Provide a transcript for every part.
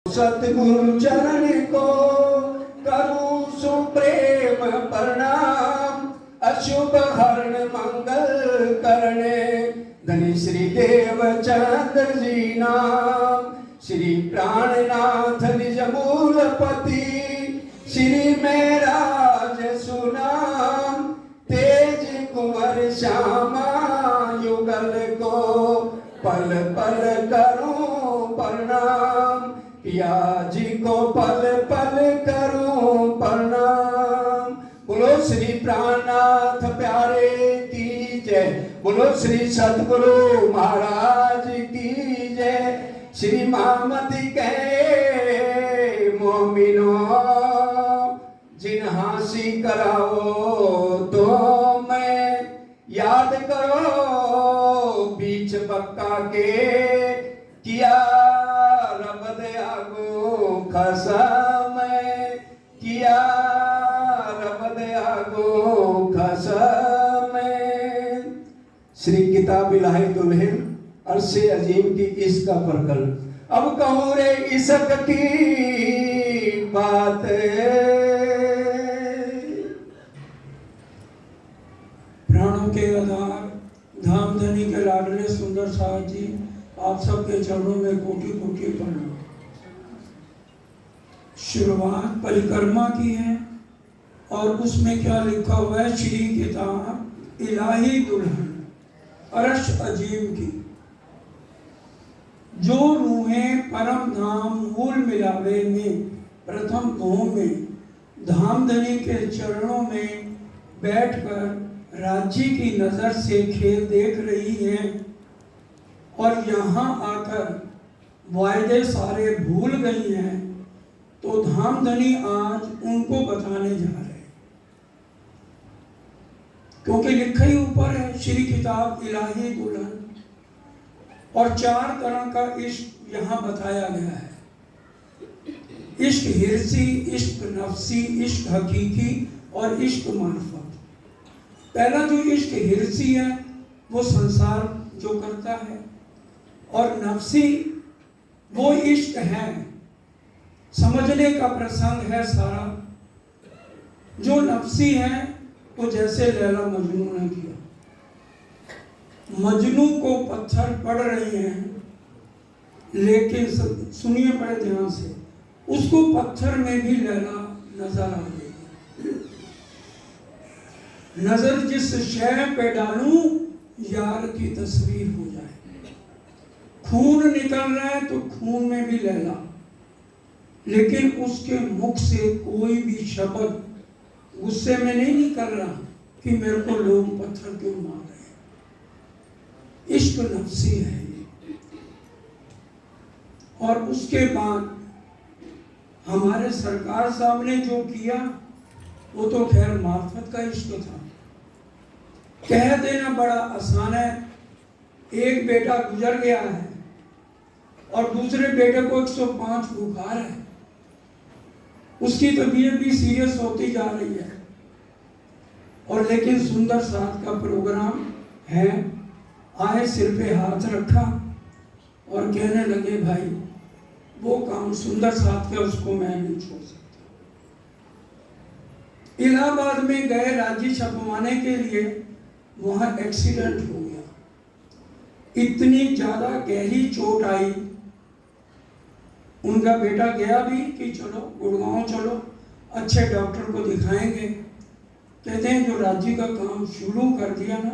सतगुरु चरण को करूं सुप्रेम प्रणाम। अशुभ हरण मंगल करने धनी श्री देव चंद्र जी नाम। श्री प्राणनाथ निज मूलपति श्री महराज सुनाम। तेज कुंवर श्यामा युगल को पल पल करूं प्रणाम। पिया जी को पल पल करूं प्रणाम। बोलो श्री प्राणनाथ प्यारे की जय। बोलो श्री सतगुरु महाराज की जय। श्री मामति के मोमिनो जिन हासी कराओ तो मैं याद करो बीच पक्का के किया रब दयागो खसम किया रब दयागो खसम। श्री किताब इलाही दुल्हन अरसे अजीम की इसका प्रकल्प। अब कहूँ रे इसक की बात। प्राणों के आधार धामधनी के लाडले सुंदर साहब जी, आप सबके चरणों में कोटि कोटि प्रणाम। शुरुआत परिक्रमा की है और उसमें क्या लिखा हुआ है? श्री किताब इलाही दुल्हन अरश अजीम की। जो रूहें परम धाम मूल मिलावे में प्रथम धूम में धामधनी के चरणों में बैठकर राज्य की नजर से खेल देख रही हैं और यहाँ आकर वायदे सारे भूल गई हैं, तो धामधनी आज उनको बताने जा रहे हैं। क्योंकि लिखा ही ऊपर है श्री किताब इलाही दुल्हन, और 4 तरह का इश्क यहाँ बताया गया है। इश्क हिरसी, इश्क नफसी, इश्क हकीकी और इश्क मार्फत। पहला जो इश्क हिरसी है वो संसार जो करता है, और नफसी वो इश्क है, समझने का प्रसंग है सारा। जो नफसी है वो जैसे लैला मजनू ने किया। मजनू को पत्थर पड़ रहे हैं, लेकिन सुनिए बड़े ध्यान से, उसको पत्थर में भी लैला नजर आ गई। नजर जिस शय पे डालूं यार की तस्वीर हो जाए। खून निकल रहा है तो खून में भी लैला, लेकिन उसके मुख से कोई भी शब्द गुस्से में नहीं निकल रहा कि मेरे को लोग पत्थर क्यों मार रहे हैं। इश्क नफसी है ये। और उसके बाद हमारे सरकार साहब ने जो किया वो तो खैर मार्फत का इश्क था। कह देना बड़ा आसान है। एक बेटा गुजर गया है और दूसरे बेटे को 105 बुखार है, उसकी तबीयत भी सीरियस होती जा रही है, और लेकिन सुंदर साथ का प्रोग्राम है। आए सिर पे हाथ रखा और कहने लगे भाई वो काम सुंदर साथ का उसको मैं नहीं छोड़ सकता। इलाहाबाद में गए राजी छपवाने के लिए, वहां एक्सीडेंट हो गया। इतनी ज्यादा गहरी चोट आई, उनका बेटा गया भी कि चलो गुड़गांव चलो, अच्छे डॉक्टर को दिखाएंगे। कहते हैं जो राज्य का काम शुरू कर दिया ना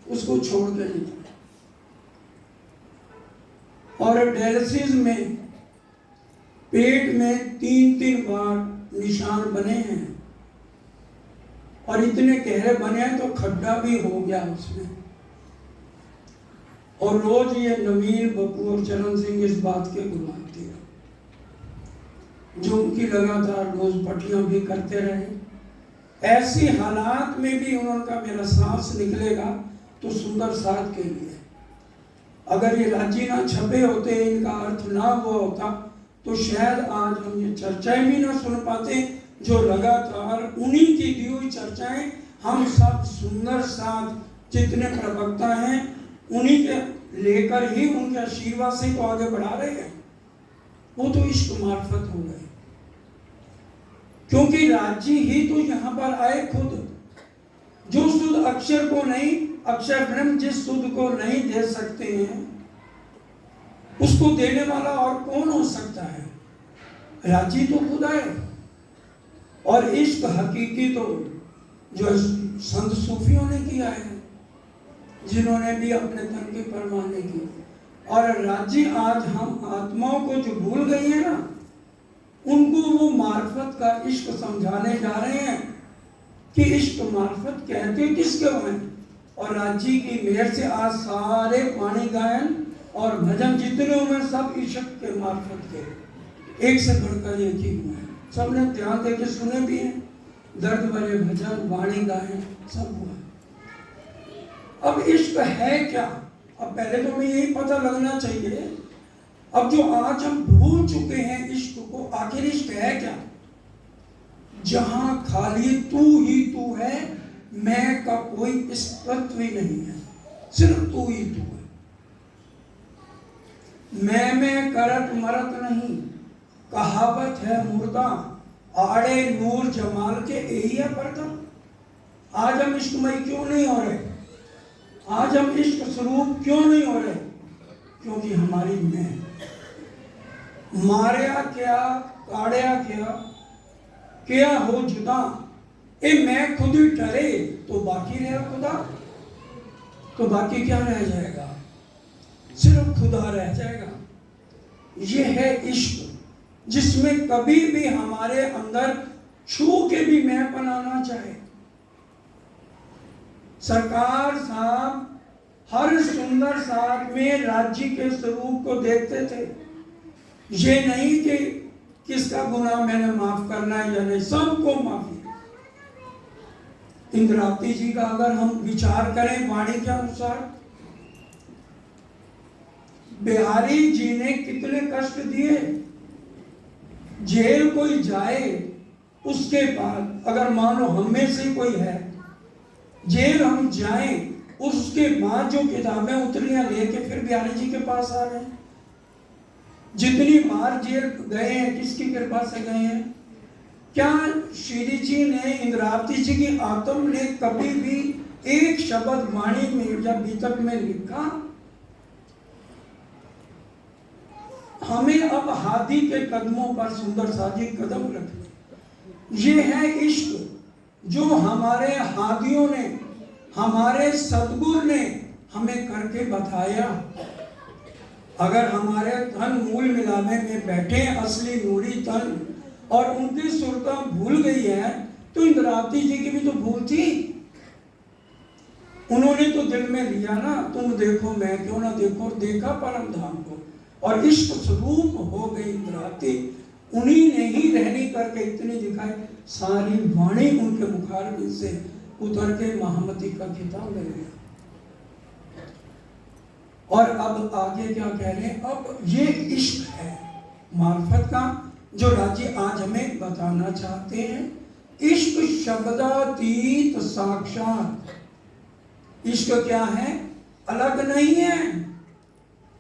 उसको छोड़ के नहीं जाना। और डायलिसिस में पेट में 3-3 बार निशान बने हैं, और इतने गहरे बने हैं तो खड्डा भी हो गया उसमें। और रोज ये नवीन बप्पू और चरण सिंह इस बात के गुलाम थे, जो उनकी लगातार रोज पट्टियां भी करते रहे। ऐसी हालात में भी उनका मेरा सांस निकलेगा तो सुंदर साथ के लिए। अगर ये राज्य ना छपे होते, इनका अर्थ ना हुआ होता, तो शायद आज हम ये चर्चाएं भी ना सुन पाते, जो लगातार उन्हीं की दी हुई चर्चाएं हम सब सुंदर साथ जितने प्रवक्ता हैं उन्हीं के लेकर ही उनके आशीर्वाद से तो आगे बढ़ा रहे हैं। वो तो इश्क मार्फत हो गए, क्योंकि राज्य ही तो यहाँ पर आए खुद। जो शुद्ध अक्षर को नहीं, अक्षर ब्रह्म जिस शुद्ध को नहीं दे सकते हैं, उसको देने वाला और कौन हो सकता है? राजी तो खुद आए। और इश्क हकीकी तो जो संत सूफियों ने किया है, जिन्होंने भी अपने तन की परवाह नहीं की। और राज्य आज हम आत्माओं को जो भूल गई है ना, उनको वो मार्फत का इश्क समझाने जा रहे हैं कि इश्क मार्फत कहते किसके हैं। और राज्य की मेहर से आज सारे वाणी गायन और भजन जितने हुए सब इश्क के मार्फत के, एक से बढ़कर एक ही हुए। सबने ध्यान देके सुने भी हैं, दर्द भरे भजन वाणी गायन सब हुआ। अब इश्क है क्या? अब पहले तो हमें यही पता लगना चाहिए। अब जो आज हम भूल चुके हैं इश्क को, आखिर इश्क है क्या? जहां खाली तू ही तू है, मैं का कोई अस्तित्व ही नहीं है, सिर्फ तू ही तू है। मैं करत मरत नहीं, कहावत है मुर्दा, आड़े नूर जमाल के यही है पर्दा। आज हम इश्कमय क्यों नहीं हो रहे? आज हम इश्क स्वरूप क्यों नहीं हो रहे? क्योंकि हमारी मैं मारिया क्या, काड़िया क्या हो जुदा, ए मैं खुद ही ठहरे तो बाकी रहा खुदा। तो बाकी क्या रह जाएगा? सिर्फ खुदा रह जाएगा। ये है इश्क, जिसमें कभी भी हमारे अंदर छू के भी मैं बनाना चाहे। सरकार साहब हर सुंदर साथ में राज्य के स्वरूप को देखते थे। ये नहीं कि किसका गुनाह मैंने माफ करना है या नहीं, सबको माफी। इंद्रावती जी का अगर हम विचार करें वाणी के अनुसार, बिहारी जी ने कितने कष्ट दिए। जेल कोई जाए, उसके बाद अगर मान लो हम में से कोई है, जेल हम जाएं, उसके बाद जो किताबें उतरियां लेके फिर बिहारी जी के पास आ गए। जितनी बार जेल गए हैं, किसकी कृपा से गए हैं? क्या श्री जी ने, इंद्रावती जी की आत्म ने कभी भी एक शब्द वाणी में या बीतक में लिखा? हमें अब हाथी के कदमों पर सुंदर साजी कदम रखने। ये है इश्क जो हमारे हादियों ने, हमारे सद्गुरु ने हमें करके बताया। अगर हमारे तन मूल मिलाने में बैठे असली नूरी तन और उनकी सुरता भूल गई है, तो इंद्रावती जी की भी तो भूल थी। उन्होंने तो दिल में लिया ना, तुम देखो मैं क्यों ना देखो, देखा परम धाम को और इश्क स्वरूप हो गई इंद्रावती। उन्हीं ने ही रहनी करके इतनी दिखाई, सारी वाणी उनके मुखारबिंद से उतर के महामती का खिताब ले लिया। और अब आगे क्या कह रहे हैं? अब ये इश्क है मार्फत का, जो राज्य आज हमें बताना चाहते हैं। इश्क शब्दातीत साक्षात। इश्क क्या है? अलग नहीं है,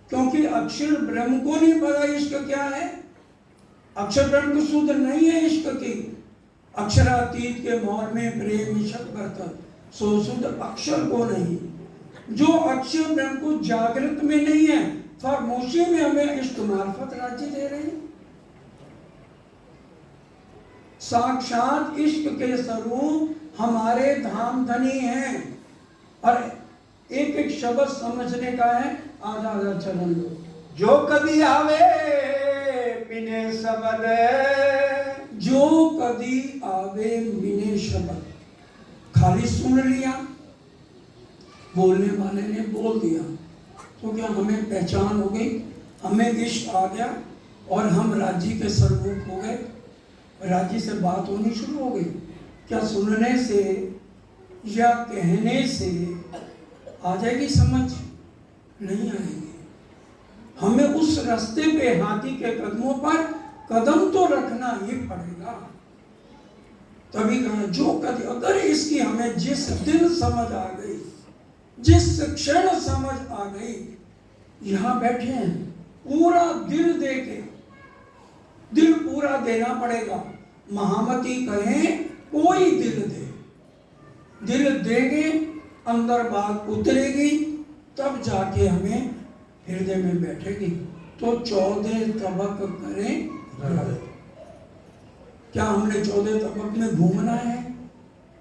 क्योंकि अक्षर ब्रह्म को नहीं पता इश्क क्या है। अक्षर ब्रह्म को शुद्ध नहीं है इश्क की। अक्षरातीत के मौन में प्रेम इश्क बरतत, सो शुद्ध अक्षर को नहीं। जो अक्षर ब्रह्म को जागृत में नहीं है, खामोशी में हमें इश्क मार्फत राज्य दे रहे हैं। साक्षात इश्क के स्वरूप हमारे धाम धनी हैं। और एक एक शब्द समझने का है, आधा आधा चलन लो। जो कभी आवे बिने शब्द, जो कभी आवे बिने शब्द, खाली सुन लिया, बोलने वाले ने बोल दिया, तो क्या हमें पहचान हो गई? हमें इश्क आ गया और हम राज्य के स्वरूप हो गए। राज्य से बात होनी शुरू हो गई। क्या सुनने से या कहने से आ जाएगी समझ? नहीं आएगी। हमें उस रास्ते पे हाथी के कदमों पर कदम तो रखना ही पड़ेगा। तभी कहा जो कभी, अगर इसकी हमें जिस दिन समझ आ गई, जिस क्षण समझ आ गई, यहां बैठे हैं पूरा दिल दे के दिल पूरा देना पड़ेगा। महामती कहें कोई दिल दे, दिल देंगे, अंदर बात उतरेगी, तब जाके हमें हृदय में बैठेगी। तो 14 तबक करें रद। क्या हमने 14 तबक में घूमना है?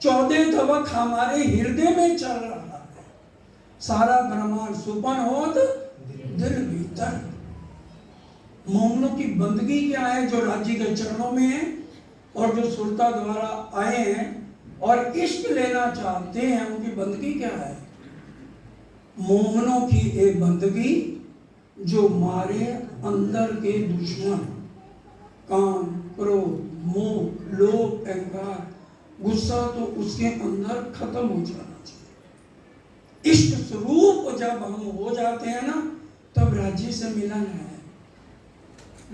14 तबक हमारे हृदय में चल रहा है। सारा ब्रह्मांड सुपन होत दिल भीतर। मोमनों की बंदगी क्या है? जो राज्य के चरणों में है और जो सुरता द्वारा आए हैं और इश्क लेना चाहते हैं, उनकी बंदगी क्या है? मोमनों की एक बंदगी जो मारे अंदर के दुश्मन, काम, क्रोध, मोह, लोभ, अहंकार, गुस्सा, तो उसके अंदर खत्म हो जाना चाहिए। इष्ट स्वरूप जब हम हो जाते हैं ना, तब राज्य से मिलन है।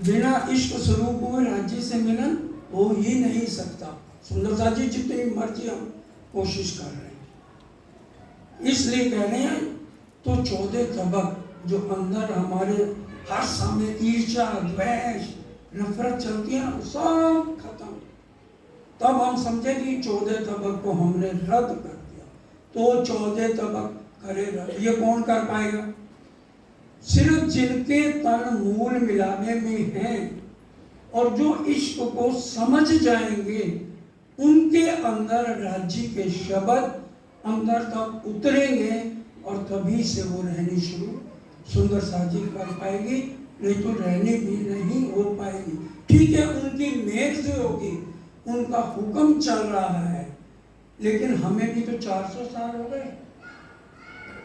बिना इष्ट स्वरूप हुए राज्य से मिलन हो ही नहीं सकता। सुंदरता जी जितनी मर्जी हम कोशिश कर रहे हैं, इसलिए कह रहे हैं। तो 14 तबक जो अंदर हमारे हर समय ईर्ष्या, द्वेष, नफरत चलती है, सब खत्म। तब हम समझे कि 14 तबक को हमने रद्द कर दिया। तो 14 तबक करे रद्द। ये कौन कर पाएगा? सिर्फ जिनके तन मूल मिलाने में हैं और जो इश्क को समझ जाएंगे, उनके अंदर राज्य के शब्द अंदर तक उतरेंगे और तभी से वो रहनी शुरू सुंदर साजी कर पाएगी, नहीं तो रहने भी नहीं हो पाएगी। ठीक है, उनकी मेघ से होगी, उनका हुक्म चल रहा है, लेकिन हमें भी तो 400 साल हो गए,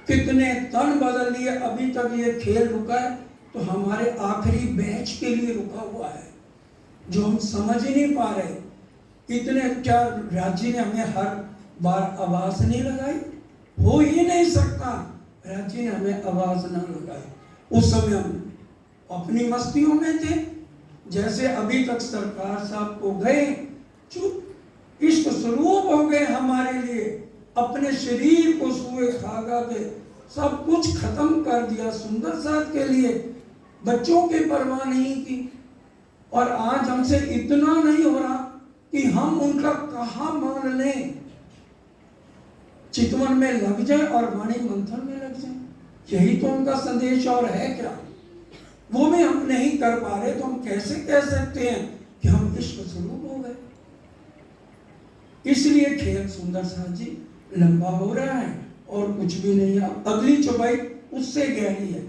कितने तन बदल लिए। अभी तक ये खेल रुका है तो हमारे आखिरी बैच के लिए रुका हुआ है, जो हम समझ ही नहीं पा रहे। इतने क्या राज्य ने हमें हर बार आवाज नहीं लगाई? हो ही नहीं सकता राज्य ने हमें आवाज ना लगाई। उस समय हम अपनी मस्तियों में थे। जैसे अभी तक सरकार साहब को गए, चुप इष्ट स्वरूप हो गए हमारे लिए, अपने शरीर को सुए खागा के सब कुछ खत्म कर दिया सुंदर साथ के लिए, बच्चों की परवाह नहीं की। और आज हमसे इतना नहीं हो रहा कि हम उनका कहा मान लें, चितवन में लग जाए और वाणी मंथन में लग जाए। यही तो उनका संदेश और है क्या? वो भी हम नहीं कर पा रहे, तो हम कैसे कह सकते हैं कि हम इश्क स्वरूप हो गए? इसलिए खेल सुंदर साथ जी लंबा हो रहा है और कुछ भी नहीं है। अगली चौपाई उससे गहरी है।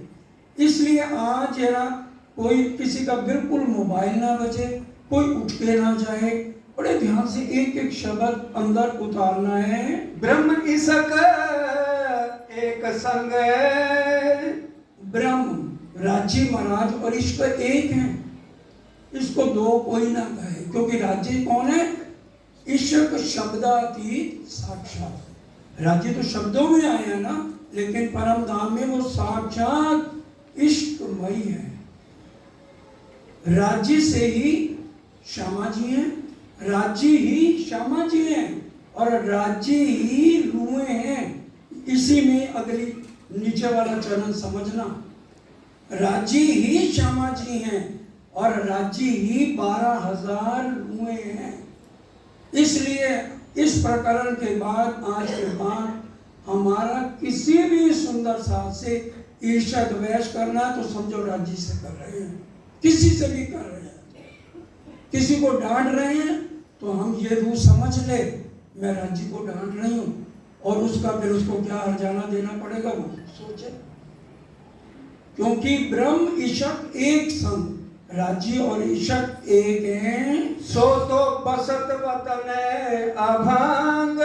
इसलिए आज जरा कोई किसी का बिल्कुल मोबाइल ना बजे, कोई उठ के ना जाए, बड़े ध्यान से एक एक शब्द अंदर उतारना है। ब्रह्म इसक एक संग, ब्रह्म राज्य महाराज और इश्क एक है, इसको दो कोई ना कहे, क्योंकि राज्य कौन है? इश्क शब्दातीत साक्षात। राज्य तो शब्दों में आया ना, लेकिन परम धाम में वो साक्षात इश्कमयी है। राज्य से ही श्यामा जी हैं, राज्य ही श्यामा जी हैं और राज्य ही रुए हैं। इसी में अगली नीचे वाला चरण समझना, राज्य ही श्यामा जी हैं और राज्य ही 12,000 रुए हैं। इसलिए इस प्रकरण के बाद, आज के बाद हमारा किसी भी सुंदर साथ से ईर्ष्या द्वेष करना तो समझो राज्य से कर रहे हैं, किसी से भी कर रहे हैं। किसी को डांट रहे हैं तो हम ये रूह समझ ले, मैं राज्य को डांट रही हूँ, और उसका फिर उसको क्या हर्जाना देना पड़ेगा वो सोचे। क्योंकि ब्रह्म ईशक एक संग, राज्य और ईशक एक हैं। सो तो बसत वतन अभंग,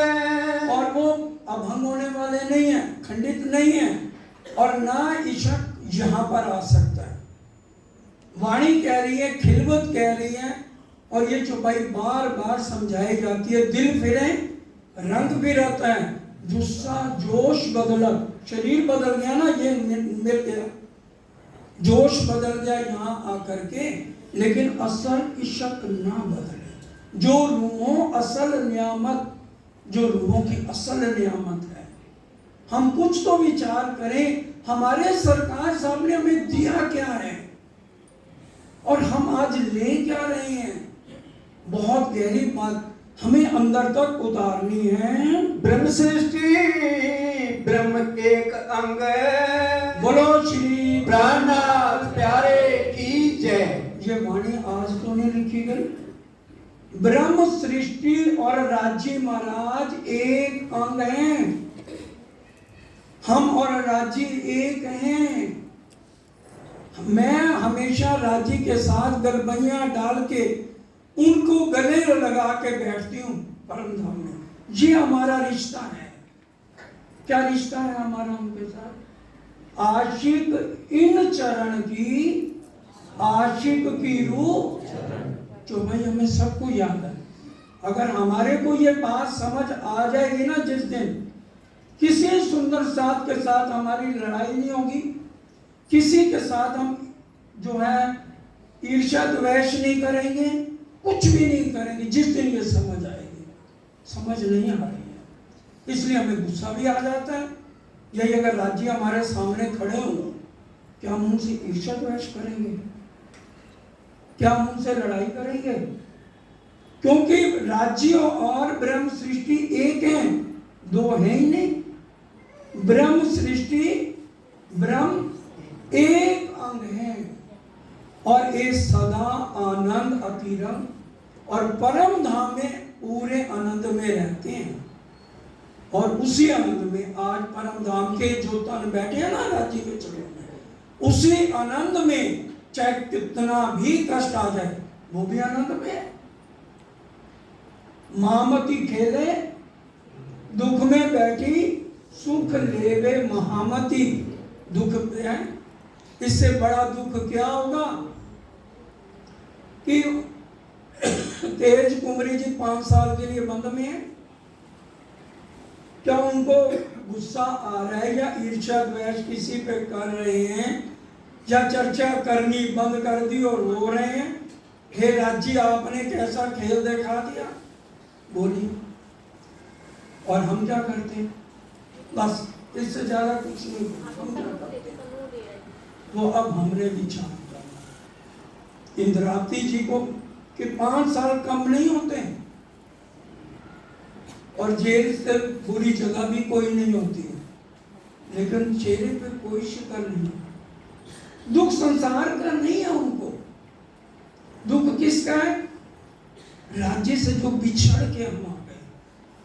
और वो अभंग होने वाले नहीं है, खंडित नहीं है, और ना ईशक यहाँ पर आ सकता है। वाणी कह रही है, खिलवत कह रही है, और ये चौपाई बार बार समझाई जाती है। दिल फिरे रंग भी रहता है, गुस्सा जोश बदला, शरीर बदल गया ना, ये मिल गया, जोश बदल गया यहाँ आकर के, लेकिन असल इशक ना बदले। जो रूहों असल नियामत, जो रूहों की असल नियामत है, हम कुछ तो विचार करें, हमारे सरकार साहब ने हमें दिया क्या है? और हम आज ले क्या रहे हैं, बहुत गहरी बात हमें अंदर तक उतारनी है। ब्रह्म सृष्टि ब्रह्म एक अंग, बोलो श्री प्राणनाथ प्यारे की जय। ये वाणी आज तो नहीं लिखी गई। ब्रह्म सृष्टि और राज्य महाराज एक अंग हैं, हम और राज्य एक हैं। मैं हमेशा राज्य के साथ गलबैयां डाल के उनको गले लगा के बैठती हूँ परम धाम में। ये हमारा रिश्ता है। क्या रिश्ता है हमारा उनके साथ? आशिक इन चरण की, आशिक की रूह, जो भाई हमें सबको याद है। अगर हमारे को ये बात समझ आ जाएगी ना, जिस दिन किसी सुंदर साथ के साथ हमारी लड़ाई नहीं होगी, किसी के साथ हम जो है ईर्ष्या द्वेष नहीं करेंगे, कुछ भी नहीं करेंगे, जिस दिन ये समझ आएगी। समझ नहीं आ रही है, इसलिए हमें गुस्सा भी आ जाता है। यही अगर राज्य हमारे सामने खड़े हों, क्या हम उनसे ईर्ष्या द्वेष करेंगे? क्या हम उनसे लड़ाई करेंगे? क्योंकि राज्य और ब्रह्म सृष्टि एक हैं, दो हैं ही नहीं। ब्रह्म सृष्टि, ब्रह्म एक अंग है और ये सदा आनंद अतिरंग और परम धाम में पूरे आनंद में रहते हैं। और उसी आनंद में आज परम धाम के जो तन बैठे हैं ना राज्य के चरणों में, उसी आनंद में चाहे कितना भी कष्ट आ जाए वो भी आनंद में है। महामती खेले दुख में बैठी, सुख लेवे महामती। दुख है, इससे बड़ा दुख क्या होगा कि तेज कुंवरी जी 5 साल के लिए बंद में है। क्या उनको गुस्सा आ रहा है या ईर्ष्या द्वेष किसी पे कर रहे हैं, या चर्चा करनी बंद कर दी और रो रहे हैं? हे राज्य, आपने कैसा खेल दिखा दिया, बोलिए। और हम क्या करते हैं? बस इससे ज्यादा कुछ नहीं। हम क्या करते हैं? वो अब हमने विचार करना। इंद्रावती जी को कि 5 साल कम नहीं होते हैं, और जेल से बुरी जगह भी कोई नहीं होती है, लेकिन चेहरे पे कोई शिकन नहीं। दुख संसार का नहीं है उनको। दुख किसका है? राज्य से जो बिछड़ के हम आ गए।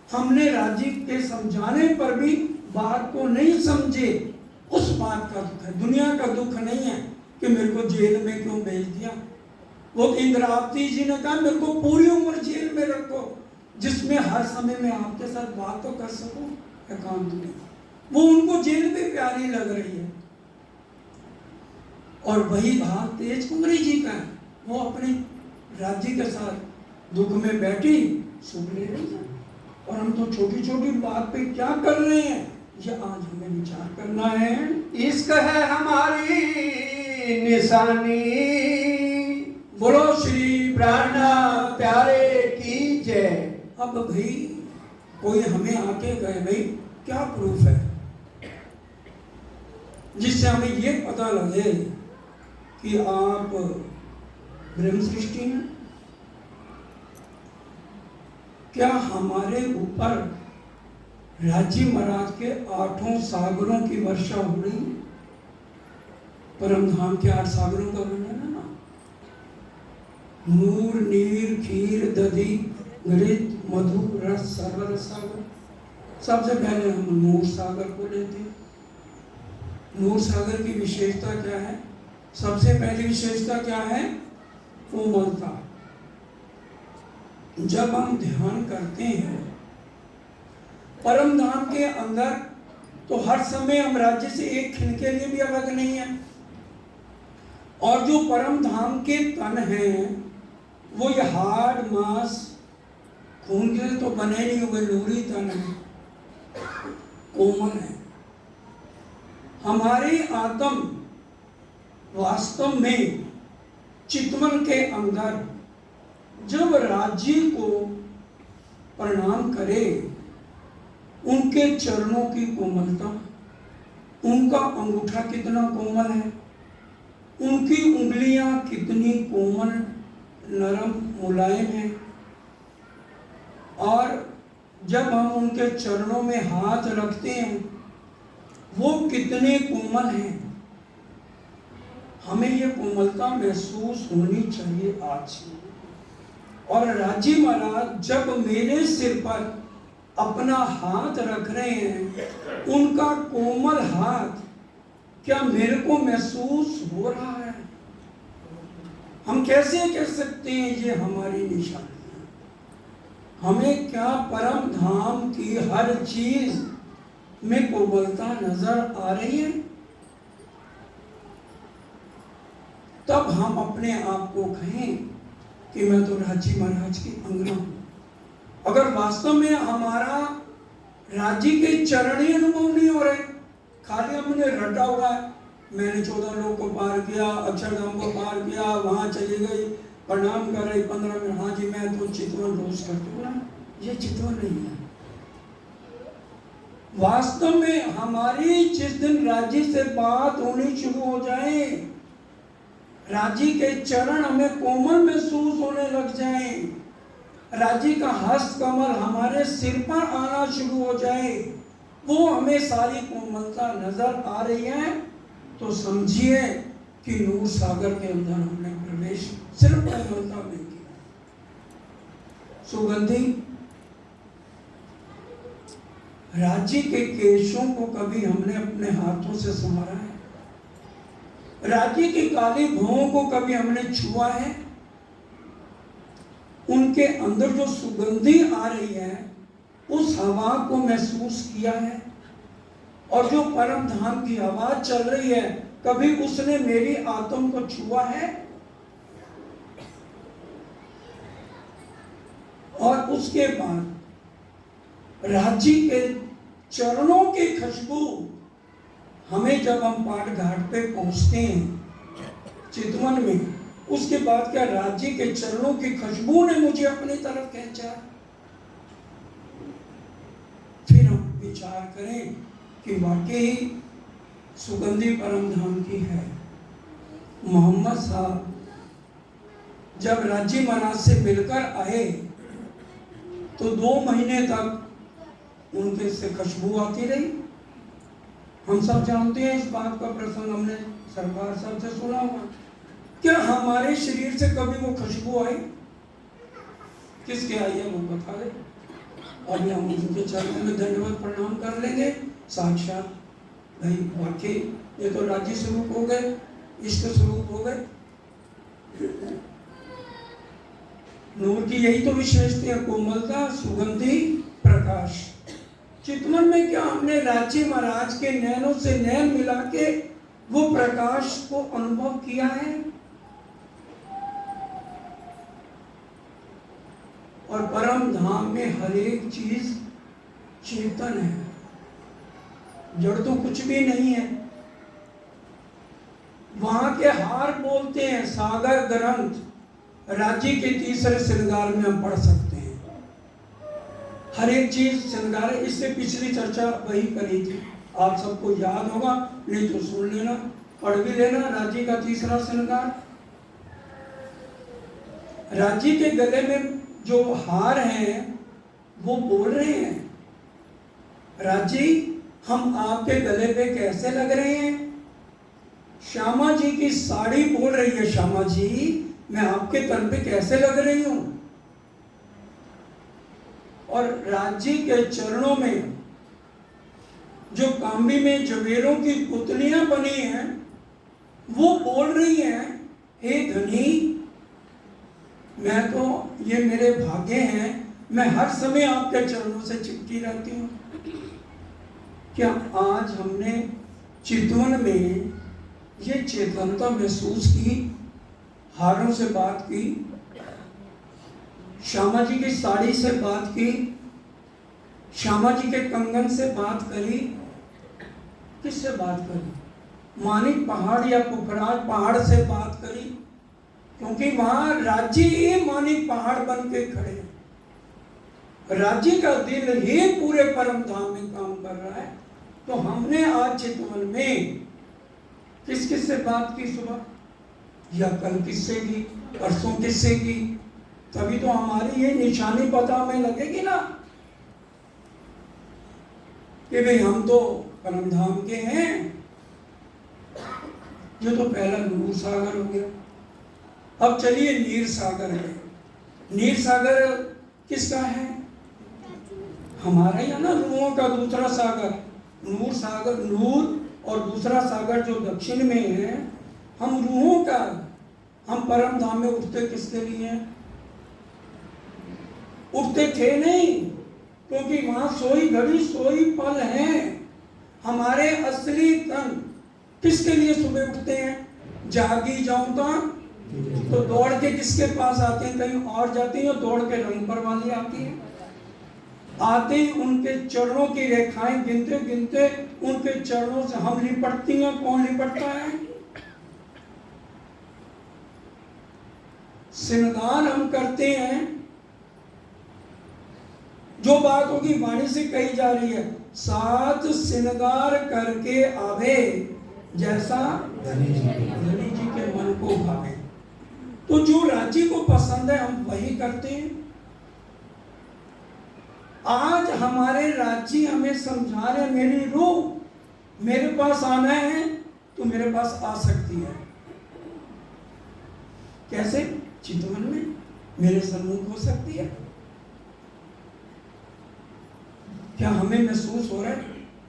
हमने राज्य के समझाने पर भी बात को नहीं समझे, उस बात का दुख है। दुनिया का दुख नहीं है कि मेरे को जेल में क्यों भेज दिया। वो इंद्रावती जी ने कहा मेरे को पूरी उम्र जेल में रखो, जिसमें हर समय में आपके साथ बात तो कर सकूं एकांत में। वो उनको जेल में प्यारी लग रही है। और वही भाव तेज कुंवरी जी का है, वो अपने राज्य के साथ दुख में बैठी सुख ले रही है। और हम तो छोटी छोटी बात पे क्या कर रहे हैं, ये आज हमें विचार करना है। इश्क है हमारी निशानी, बोलो श्री प्राणनाथ प्यारे की जय। अब भाई कोई हमें आके कहे भाई क्या प्रूफ है जिससे हमें ये पता लगे कि आप ब्रह्म सृष्टि में? क्या हमारे ऊपर राज्य महाराज के 8 सागरों की वर्षा हो रही है? परम धाम के 8 सागरों का वर्णन है ना, नूर, नीर, खीर, दधी, घृत, मधु, रस, सरवर सागर। सबसे पहले हम नूर सागर को लेते हैं। नूर सागर की विशेषता क्या है? सबसे पहली विशेषता क्या है? कोमलता। जब हम ध्यान करते हैं परम धाम के अंदर, तो हर समय हम राज्य से एक क्षण के लिए भी अलग नहीं है। और जो परम धाम के तन हैं वो ये हाड़ मांस खून के तो बने नहीं हुए, नूरी तन है, कोमल है। हमारी आत्म वास्तव में चितवन के अंदर जब राज्य को प्रणाम करे, उनके चरणों की कोमलता, उनका अंगूठा कितना कोमल है, उनकी उंगलियां कितनी कोमल, नरम, मुलायम है, और जब हम उनके चरणों में हाथ रखते हैं वो कितने कोमल हैं। हमें ये कोमलता महसूस होनी चाहिए आज। और राजी महाराज जब मेरे सिर पर अपना हाथ रख रहे हैं, उनका कोमल हाथ क्या मेरे को महसूस हो रहा है? हम कैसे कह सकते हैं ये हमारी निशानी है? हमें क्या परम धाम की हर चीज में कोमलता नजर आ रही है? तब हम अपने आप को कहें कि मैं तो राजी महाराज के अंगना हूं। अगर वास्तव में हमारा राजी के चरण ही अनुभव नहीं हो रहे, खाली हमने रटा हुआ है, मैंने 14 लोग को पार किया, अक्षरधाम को पार किया, वहां चली गई, प्रणाम कर रही 15 मिनट, हाँ जी मैं तो चितवन रोज करती हूँ ना, ये चितवन नहीं है। वास्तव में हमारी जिस दिन राजी से बात होनी शुरू हो जाए, राजी के चरण हमें कोमल महसूस होने लग जाए, राजी का हस्त कमल हमारे सिर पर आना शुरू हो जाए, वो हमें सारी कोमलता नजर आ रही है, तो समझिए कि नूर सागर के अंदर हमने प्रवेश सिर्फ कोमलता में किया। सुगंधी राजी के केशों को कभी हमने अपने हाथों से संवारा है? राजी की काली भौं को कभी हमने छुआ है? उनके अंदर जो सुगंधी आ रही है उस हवा को महसूस किया है? और जो परम धाम की हवा चल रही है, कभी उसने मेरी आत्म को छुआ है? और उसके बाद राजी के चरणों की खुशबू, हमें जब हम पाट घाट पे पहुंचते हैं चितवन में, उसके बाद क्या राजी के चरणों की खुशबू ने मुझे अपनी तरफ खींचा? फिर हम विचार करें कि वाकई सुगंधी परम धाम की है। मोहम्मद साहब जब राजी महाराज से मिलकर आए तो 2 महीने तक उनके से खुशबू आती रही। हम सब जानते हैं इस बात का प्रसंग, हमने सरकार साहब से सुना हुआ। क्या हमारे शरीर से कभी वो खुशबू आई? किसके आई है वो बता दे। अभी हम उनके चरणों में दंडवत प्रणाम कर लेंगे। साक्षात भाई वाकई ये तो राजी स्वरूप हो गए, इष्ट स्वरूप हो गए। नूर की यही तो विशेषता है, कोमलता, सुगंधी, प्रकाश। चितवन में क्या हमने राजी महाराज के नैनों से नैन मिला के वो प्रकाश को अनुभव किया है? और परम धाम में हर एक चीज चेतन है, जड़ तो कुछ भी नहीं है। वहां के हार बोलते हैं, सागर ग्रंथ राजी के तीसरे श्रृंगार में हम पढ़ सकते हैं। हर एक चीज श्रृंगार, इससे पिछली चर्चा वही करी थी, आप सबको याद होगा, नहीं तो सुन लेना, पढ़ भी लेना। राजी का तीसरा श्रृंगार, राजी के गले में जो हार हैं वो बोल रहे हैं, राजी हम आपके गले पे कैसे लग रहे हैं? श्यामा जी की साड़ी बोल रही है, श्यामा जी मैं आपके तन पे कैसे लग रही हूं? और राजी के चरणों में जो कांबी में जवेरों की पुतलियां बनी हैं वो बोल रही हैं, हे धनी मैं तो, ये मेरे भाग्य हैं, मैं हर समय आपके चरणों से चिपकी रहती हूँ। क्या आज हमने चितवन में ये चेतनता महसूस की? हारों से बात की, श्यामा जी की साड़ी से बात की, श्यामा जी के कंगन से बात करी, किससे बात करी? मानिक पहाड़ या पुखराज पहाड़ से बात करी, क्योंकि वहां राजी ही मानिक पहाड़ बन के खड़े। राजी का दिल ही पूरे परम धाम में काम कर रहा है। तो हमने आज चितवन में किस किस से बात की? सुबह या कल किससे की, परसों किससे की, तभी तो हमारी ये निशानी पता हमें लगेगी ना कि भाई हम तो परम धाम के हैं। ये तो पहला नूर सागर हो गया। अब चलिए नीर सागर है। नीर सागर किसका है? हमारा ही है ना, रूहों का दूसरा सागर। नूर सागर, नूर और दूसरा सागर जो दक्षिण में है, हम रूहों का। हम परम धाम में उठते किसके लिए हैं? उठते थे नहीं, क्योंकि वहां सोई घड़ी सोई पल है। हमारे असली तन किसके लिए सुबह उठते हैं? जागी जाऊं तो दौड़ के किसके पास आते हैं? कहीं और जाते हैं, दौड़ के रंग पर वाली आती है। आते ही उनके चरणों की रेखाएं गिनते गिनते उनके चरणों से हम लिपटती हैं। कौन लिपटता है? श्रृंगार हम करते हैं। जो बात होगी वाणी से कही जा रही है, साथ श्रृंगार करके आवे जैसा धनी जी के मन को भावे। तो जो राज्य को पसंद है हम वही करते हैं। आज हमारे राज्य हमें समझा रहे, मेरी रूह मेरे पास आना है तो मेरे पास आ सकती है। कैसे? चितवन में मेरे सम्मुख हो सकती है। क्या हमें महसूस हो रहा है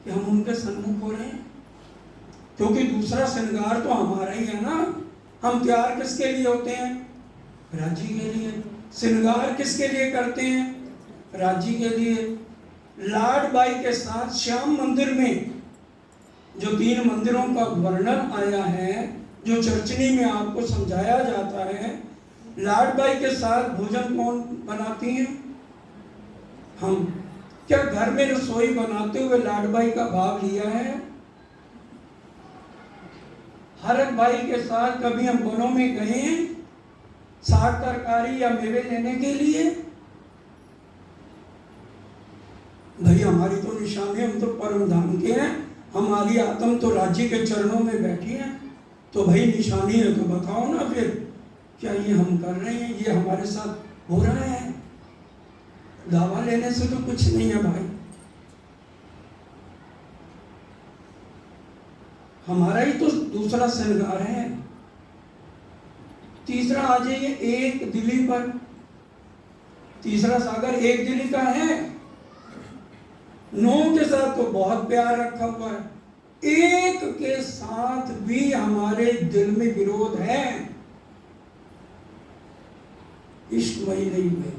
कि हम उनके सम्मुख हो रहे हैं? क्योंकि दूसरा श्रृंगार तो हमारा ही है ना। हम तैयार किसके लिए होते हैं? राज्य के लिए। श्रृंगार किसके लिए करते हैं? राज्य के लिए। लाड बाई के साथ श्याम मंदिर में जो 3 मंदिरों का वर्णन आया है, जो चर्चनी में आपको समझाया जाता है, लाडबाई के साथ भोजन कौन बनाती हैं? हम। क्या घर में रसोई बनाते हुए लाडबाई का भाव लिया है? हरक भाई के साथ कभी हम वनों में गए हैं साग तरकारी या मेवे लेने के लिए? भाई हमारी तो निशानी, हम तो परम धाम के हैं, हमारी आत्म तो राज्य के चरणों में बैठी है। तो भाई निशानी है तो बताओ ना फिर, क्या ये हम कर रहे हैं, ये हमारे साथ हो रहा है? दावा लेने से तो कुछ नहीं है भाई। हमारा ही तो दूसरा श्रृंगार है। तीसरा आ जाइए एक दिली पर। तीसरा सागर एक दिली का है। 9 के साथ तो बहुत प्यार रखा हुआ है, एक के साथ भी हमारे दिल में विरोध है। इश्क वही नहीं है,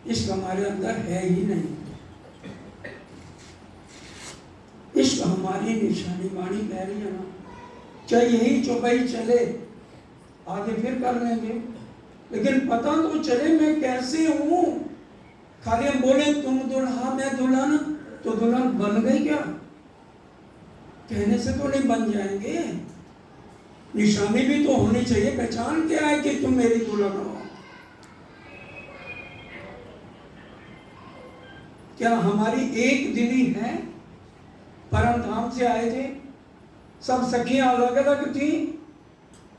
इश्क हमारे अंदर है ही नहीं। इश्क हमारी निशानी वाणी कह रही है ना। चाहे यही चौपाई चले, आगे फिर कर लेंगे, लेकिन पता तो चले मैं कैसे हूं। खाली हम बोले तुम दुल्हा मैं दुल्हन, तो दुल्हन बन गई क्या? कहने से तो नहीं बन जाएंगे। निशानी भी तो होनी चाहिए, पहचान क्या है कि तुम मेरी दुल्हन हो। क्या हमारी एक दिली है? परम धाम से आए थे, सब सखियां अलग अलग थी,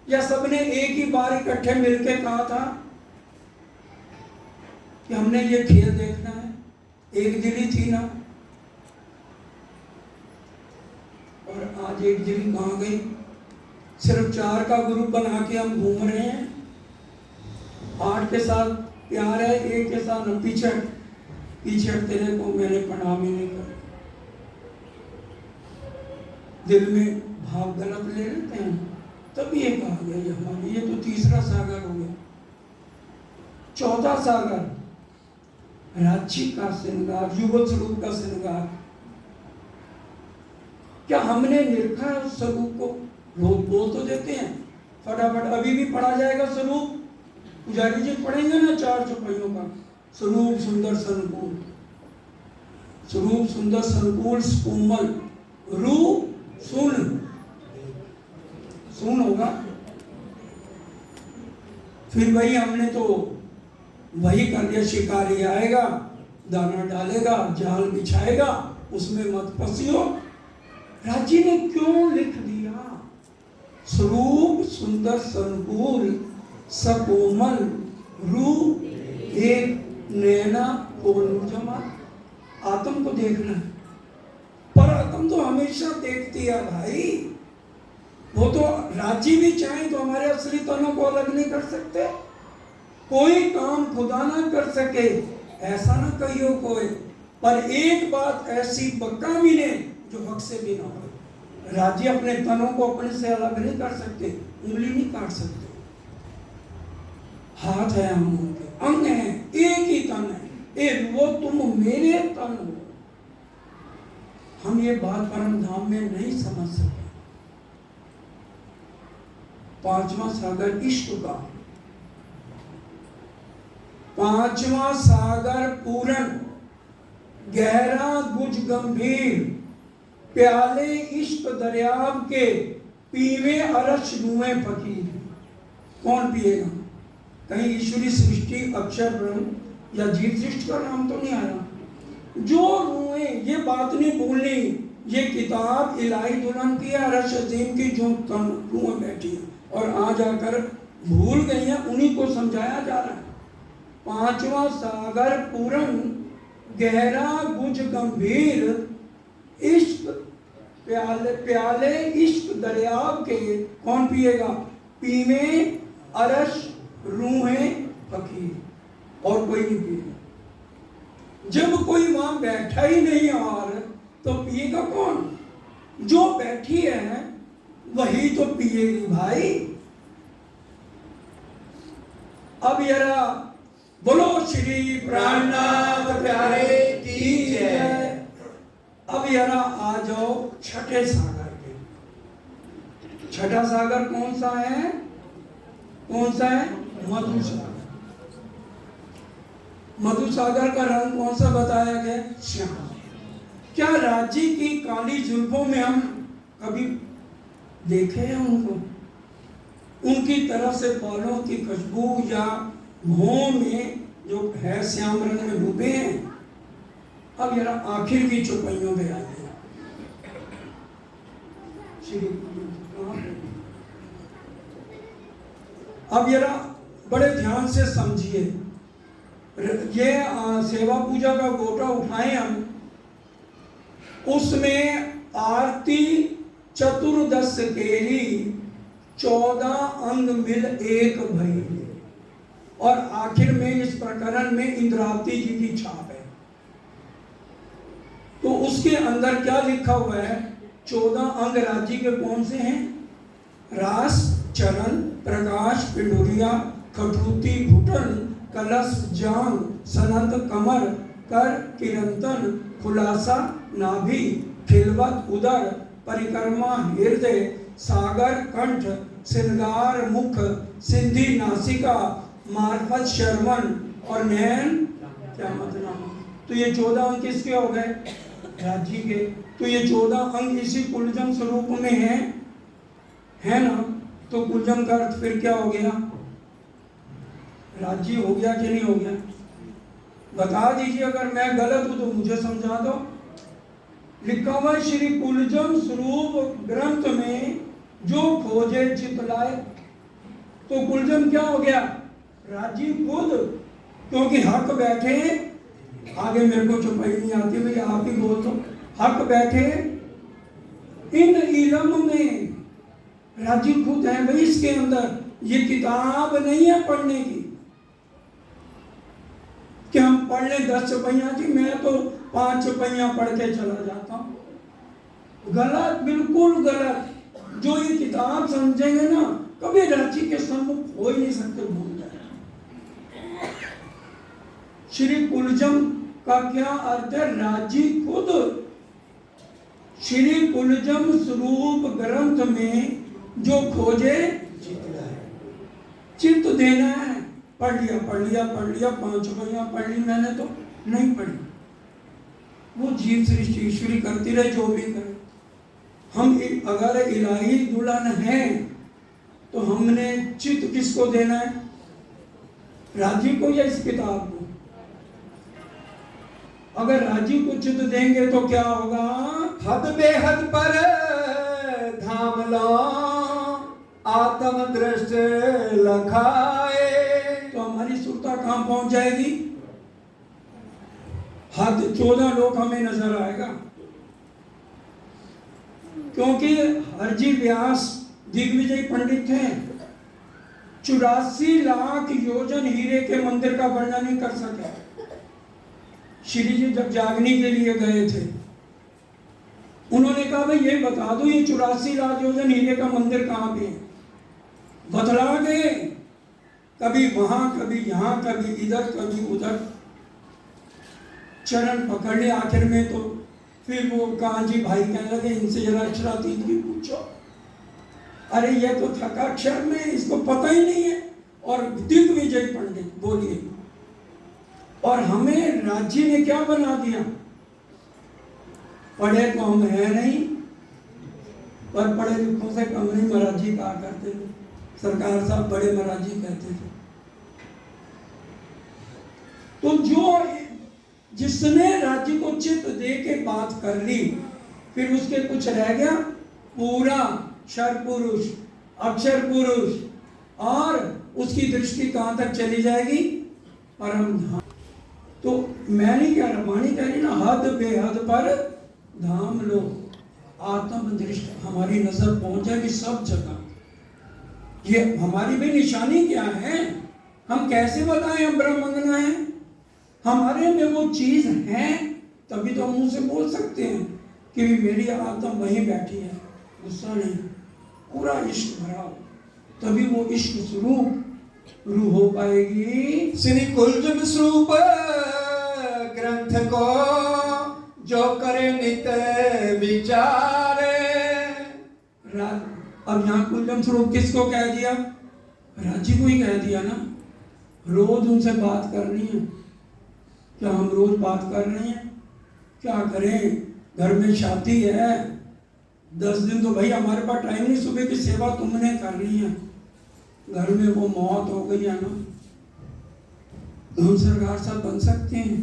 या सबने एक ही बार इकट्ठे मिलकर कहा था कि हमने ये खेल देखना है? एक दिली थी ना। और आज एक दिली कहाँ गई? सिर्फ 4 का ग्रुप बना के हम घूम रहे हैं। 8 के साथ प्यार है, 1 के साथ पीछे तेरे को मैंने प्रणाम ही नहीं कर। दिल में भाव गलत ले लेते हैं, तब ये कहा गया ये हमारी। ये तो तीसरा सागर हो गया। चौथा सागर राज्य का श्रृंगार, युगल स्वरूप का श्रृंगार। क्या हमने निरखा है उस स्वरूप को? लोग बोल तो देते हैं फटाफट, अभी भी पढ़ा जाएगा स्वरूप। पुजारी जी पढ़ेंगे ना 4 चौपाइयों का। स्वरूप सुंदर संकुल, स्वरूप सुंदर संकुल कोमल, रूप सुन होगा। फिर वही हमने तो वही कर दिया। शिकारी आएगा, दाना डालेगा, जाल बिछाएगा, उसमें मत फंसियो। राज्य ने क्यों लिख दिया? स्वरूप सुंदर संकुल सकोमल रूप एक नैना जमा। आत्म को देखना है, पर आत्म तो हमेशा देखती है भाई। वो तो राजी भी चाहे तो हमारे असली तनों को अलग नहीं कर सकते। कोई काम खुदा ना कर सके ऐसा ना कहियो कोई, पर एक बात ऐसी पक्का भी नहीं जो हक से भी ना हो। राजी अपने तनों को अपने से अलग नहीं कर सकते, उंगली नहीं काट सकते। हाथ है हम उनके, अंग है, एक ही तन है, एक वो तुम मेरे तन हो। हम ये बात परम धाम में नहीं समझ सके। पांचवा सागर इश्क का, पांचवा सागर पूरन गहरा गुज गंभीर प्याले इश्क दरियाब के पीवे अरश रुए फकीर। कौन पिएगा? कहीं ईश्वरी सृष्टि अक्षर ब्रह्म या जीव सृष्टि का नाम तो नहीं आया। जो रुए, ये बात नहीं भूलनी, ये किताब इलाही दुल्हन की है, अरश अजीम की, जो रुए बैठी है और आज आकर भूल गई है, उन्हीं को समझाया जा रहा है। पांचवा सागर पूरन गहरा गुज गंभीर इश्क प्याले प्याले इश्क दरियाब के कौन पिएगा? पीवे अरश रूहे फकीर, और कोई नहीं पिएगा। जब कोई वहां बैठा ही नहीं और तो पिएगा कौन? जो बैठी है वही तो पिएगी भाई। अब जरा बोलो श्री प्राणनाथ प्यारे की जय। अब जरा आ जाओ छठे सागर पे। छठा सागर कौन सा है? कौन सा है? मधु सागर। मधु सागर का रंग कौन सा बताया गया? श्याम। क्या राज्य की काली जुल्फों में हम कभी देखे हैं उनको? उनकी तरफ से बालों की खुशबू या मुंह में जो है श्याम रंग में डूबे हैं। अब जरा आखिर की चौपाइयों में आए हैं। अब जरा बड़े ध्यान से समझिए। ये सेवा पूजा का गोटा उठाए हम, उसमें आरती चतुर्दश केली 14 अंग मिल एक भई, और आखिर में इस प्रकरण में इंद्रावती जी की छाप है। तो उसके अंदर क्या लिखा हुआ है? 14 अंग राज्य के कौन से हैं? रास, चरण, प्रकाश, पिंडुरिया, खटूती, घुटन, कलश, जांग, सनंद, कमर, कर, किरंतन, खुलासा, नाभि, खिलवत, उदर, परिक्रमा, हृदय, सागर, कंठ, श्रृंगार, मुख, सिंधी, नासिका, मार्फत, श्रवण और नयन। क्या मतलब? तो ये 14 अंग किसके हो गए? राज्य के। तो ये 14 अंग इसी कुलजम स्वरूप में है ना? तो कुलजम का अर्थ फिर क्या हो गया? राज्य हो गया कि नहीं हो गया? बता दीजिए, अगर मैं गलत हूं तो मुझे समझा दो। लिखा हुआ श्री कुलजम स्वरूप ग्रंथ में जो खोजे चितलाए, तो कुलजम क्या हो गया? राज्य खुद, क्योंकि हक बैठे। आगे मेरे को चुपाई नहीं आती, भैया आप ही बोल दो। हक बैठे इन इलम में, राज्य खुद है भाई इसके अंदर। ये किताब नहीं है पढ़ने की कि हम पढ़ ले 10 चौपाइयाँ जी, मैं तो 5 चौपाइयाँ पढ़ के चला जाता हूँ। गलत, बिल्कुल गलत। जो ये किताब समझेंगे ना, कभी राज्य के सम्मुख हो ही नहीं सकते, भूल जाए। श्री कुलजम का क्या अर्थ है? राज्य खुद। श्री कुलजम स्वरूप ग्रंथ में जो खोजे चित्त देना है। पढ़ लिया 5 चौपाइयाँ पढ़ ली, मैंने तो नहीं पढ़ी। वो जीव सृष्टि ईश्वरी करती रहे, जो भी करे। हम अगर इलाही दुल्हन हैं तो हमने चित्त किसको देना है? राज्य को या इस किताब को? अगर राज्य को चित्त देंगे तो क्या होगा? हद बेहद पर धाम लो, आत्म दृष्ट लखाए। तो हमारी सुरता कहां पहुंच जाएगी? हद 14 लोग हमें नजर आएगा, क्योंकि हरजी व्यास दिग्विजय पंडित थे, 84 लाख योजन हीरे के मंदिर का वर्णन नहीं कर सके। श्री जी जब जागने के लिए गए थे, उन्होंने कहा भाई ये बता दो ये 84 लाख योजन हीरे का मंदिर कहां पे है। बतला गए, कभी वहां कभी यहां कभी इधर कभी उधर, चरण पकड़ ले। आखिर में तो फिर वो कांजी भाई कहने लगे इनसे जरा अक्षरातीत भी पूछो। अरे ये तो थका अक्षर में, इसको पता ही नहीं है। और दिग्विजय पंडित बोलिए, और हमें राज्य ने क्या बना दिया? पढ़े तो हम है नहीं, पर पढ़े लिखों से कम नहीं महाराज जी कहा करते थे। सरकार साहब बड़े महाराज जी कहते थे। तो जो जिसने राज्य को चित्त दे के बात कर ली, फिर उसके कुछ रह गया? पूरा क्षर पुरुष, अक्षर पुरुष, और उसकी दृष्टि कहां तक चली जाएगी? परम धाम। तो मैं नहीं कह रहा, वाणी कह रही ना, हद बेहद पर धाम लो। आत्म दृष्टि हमारी नजर पहुंच जाएगी सब जगह। ये हमारी भी निशानी क्या है? हम कैसे बताएं हम ब्रह्मंगना है? हमारे में वो चीज है, तभी तो हम मुंह से बोल सकते हैं कि मेरी आत्मा वहीं बैठी है। गुस्सा नहीं, पूरा इश्क भरा हो, तभी वो इश्क स्वरूप रूह हो पाएगी। श्री कुलजुग स्वरूप ग्रंथ को जो करे नित्य विचारे। अब यहाँ कुलजम स्वरूप किसको कह दिया? राज्य को ही कह दिया ना। रोज उनसे बात करनी है। क्या हम रोज बात कर रहे हैं? क्या करें, घर में शादी है, 10 दिन तो भाई हमारे पास टाइम नहीं, सुबह की सेवा तुमने करनी है। घर में वो मौत हो गई है ना, तो हम सरकार साहब बन सकते हैं?